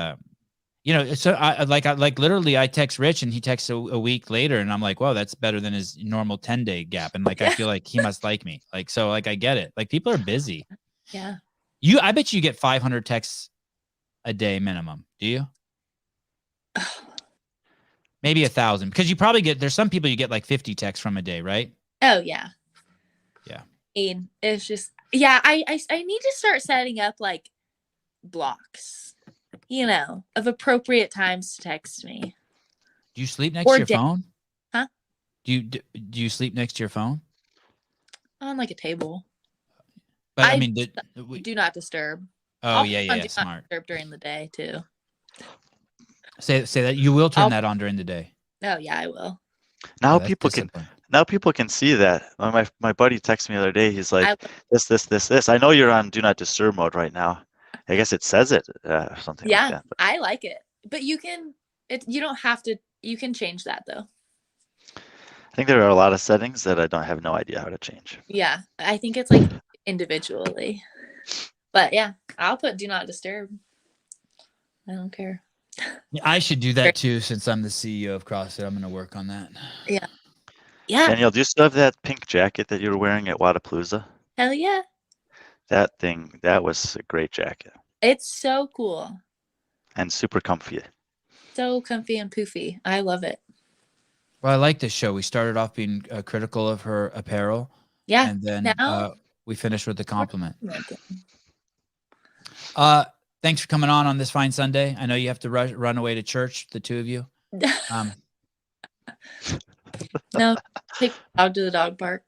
you know, so I literally I text Rich and he texts a week later and I'm like, wow, that's better than his normal 10-day gap. And like, I feel like he must like me. Like, so like, I get it. Like people are busy. Yeah. I bet you get 500 texts a day minimum. Do you? Maybe 1,000 because you probably there's some people you get like 50 texts from a day, right? Oh yeah. Yeah. I mean, it's just, yeah, I need to start setting up like blocks, you know, of appropriate times to text me. Do you sleep next Or to your phone? Huh? Do you sleep next to your phone? On like a table. But I I mean, Do not disturb. oh I'll yeah, put on yeah, do smart. not disturb during the day too. Say that you will turn I'll- that on during the day. Oh yeah, I will. Now Oh, that's people can discipline. now people can see that. My buddy texted me the other day. He's like, I- this. I know you're on do not disturb mode right now. I guess it says it or something Yeah, like that. But I like it. But you don't have to, you can change that though. I think there are a lot of settings that I don't have no idea how to change. Yeah, I think it's like individually. But yeah, I'll put do not disturb. I don't care. I should do that too since I'm the CEO of CrossFit. I'm going to work on that. Yeah. Danielle, do you still have that pink jacket that you were wearing at Wadapalooza? Hell yeah. That was a great jacket It's so cool. and super comfy. So comfy and poofy. I love it. Well, I like this show. We started off being critical of her apparel. Yeah. And then Now- we finished with the compliment. Thanks for coming on this fine Sunday. I know you have to run away to church, the two of you. No, take the dog to the dog park.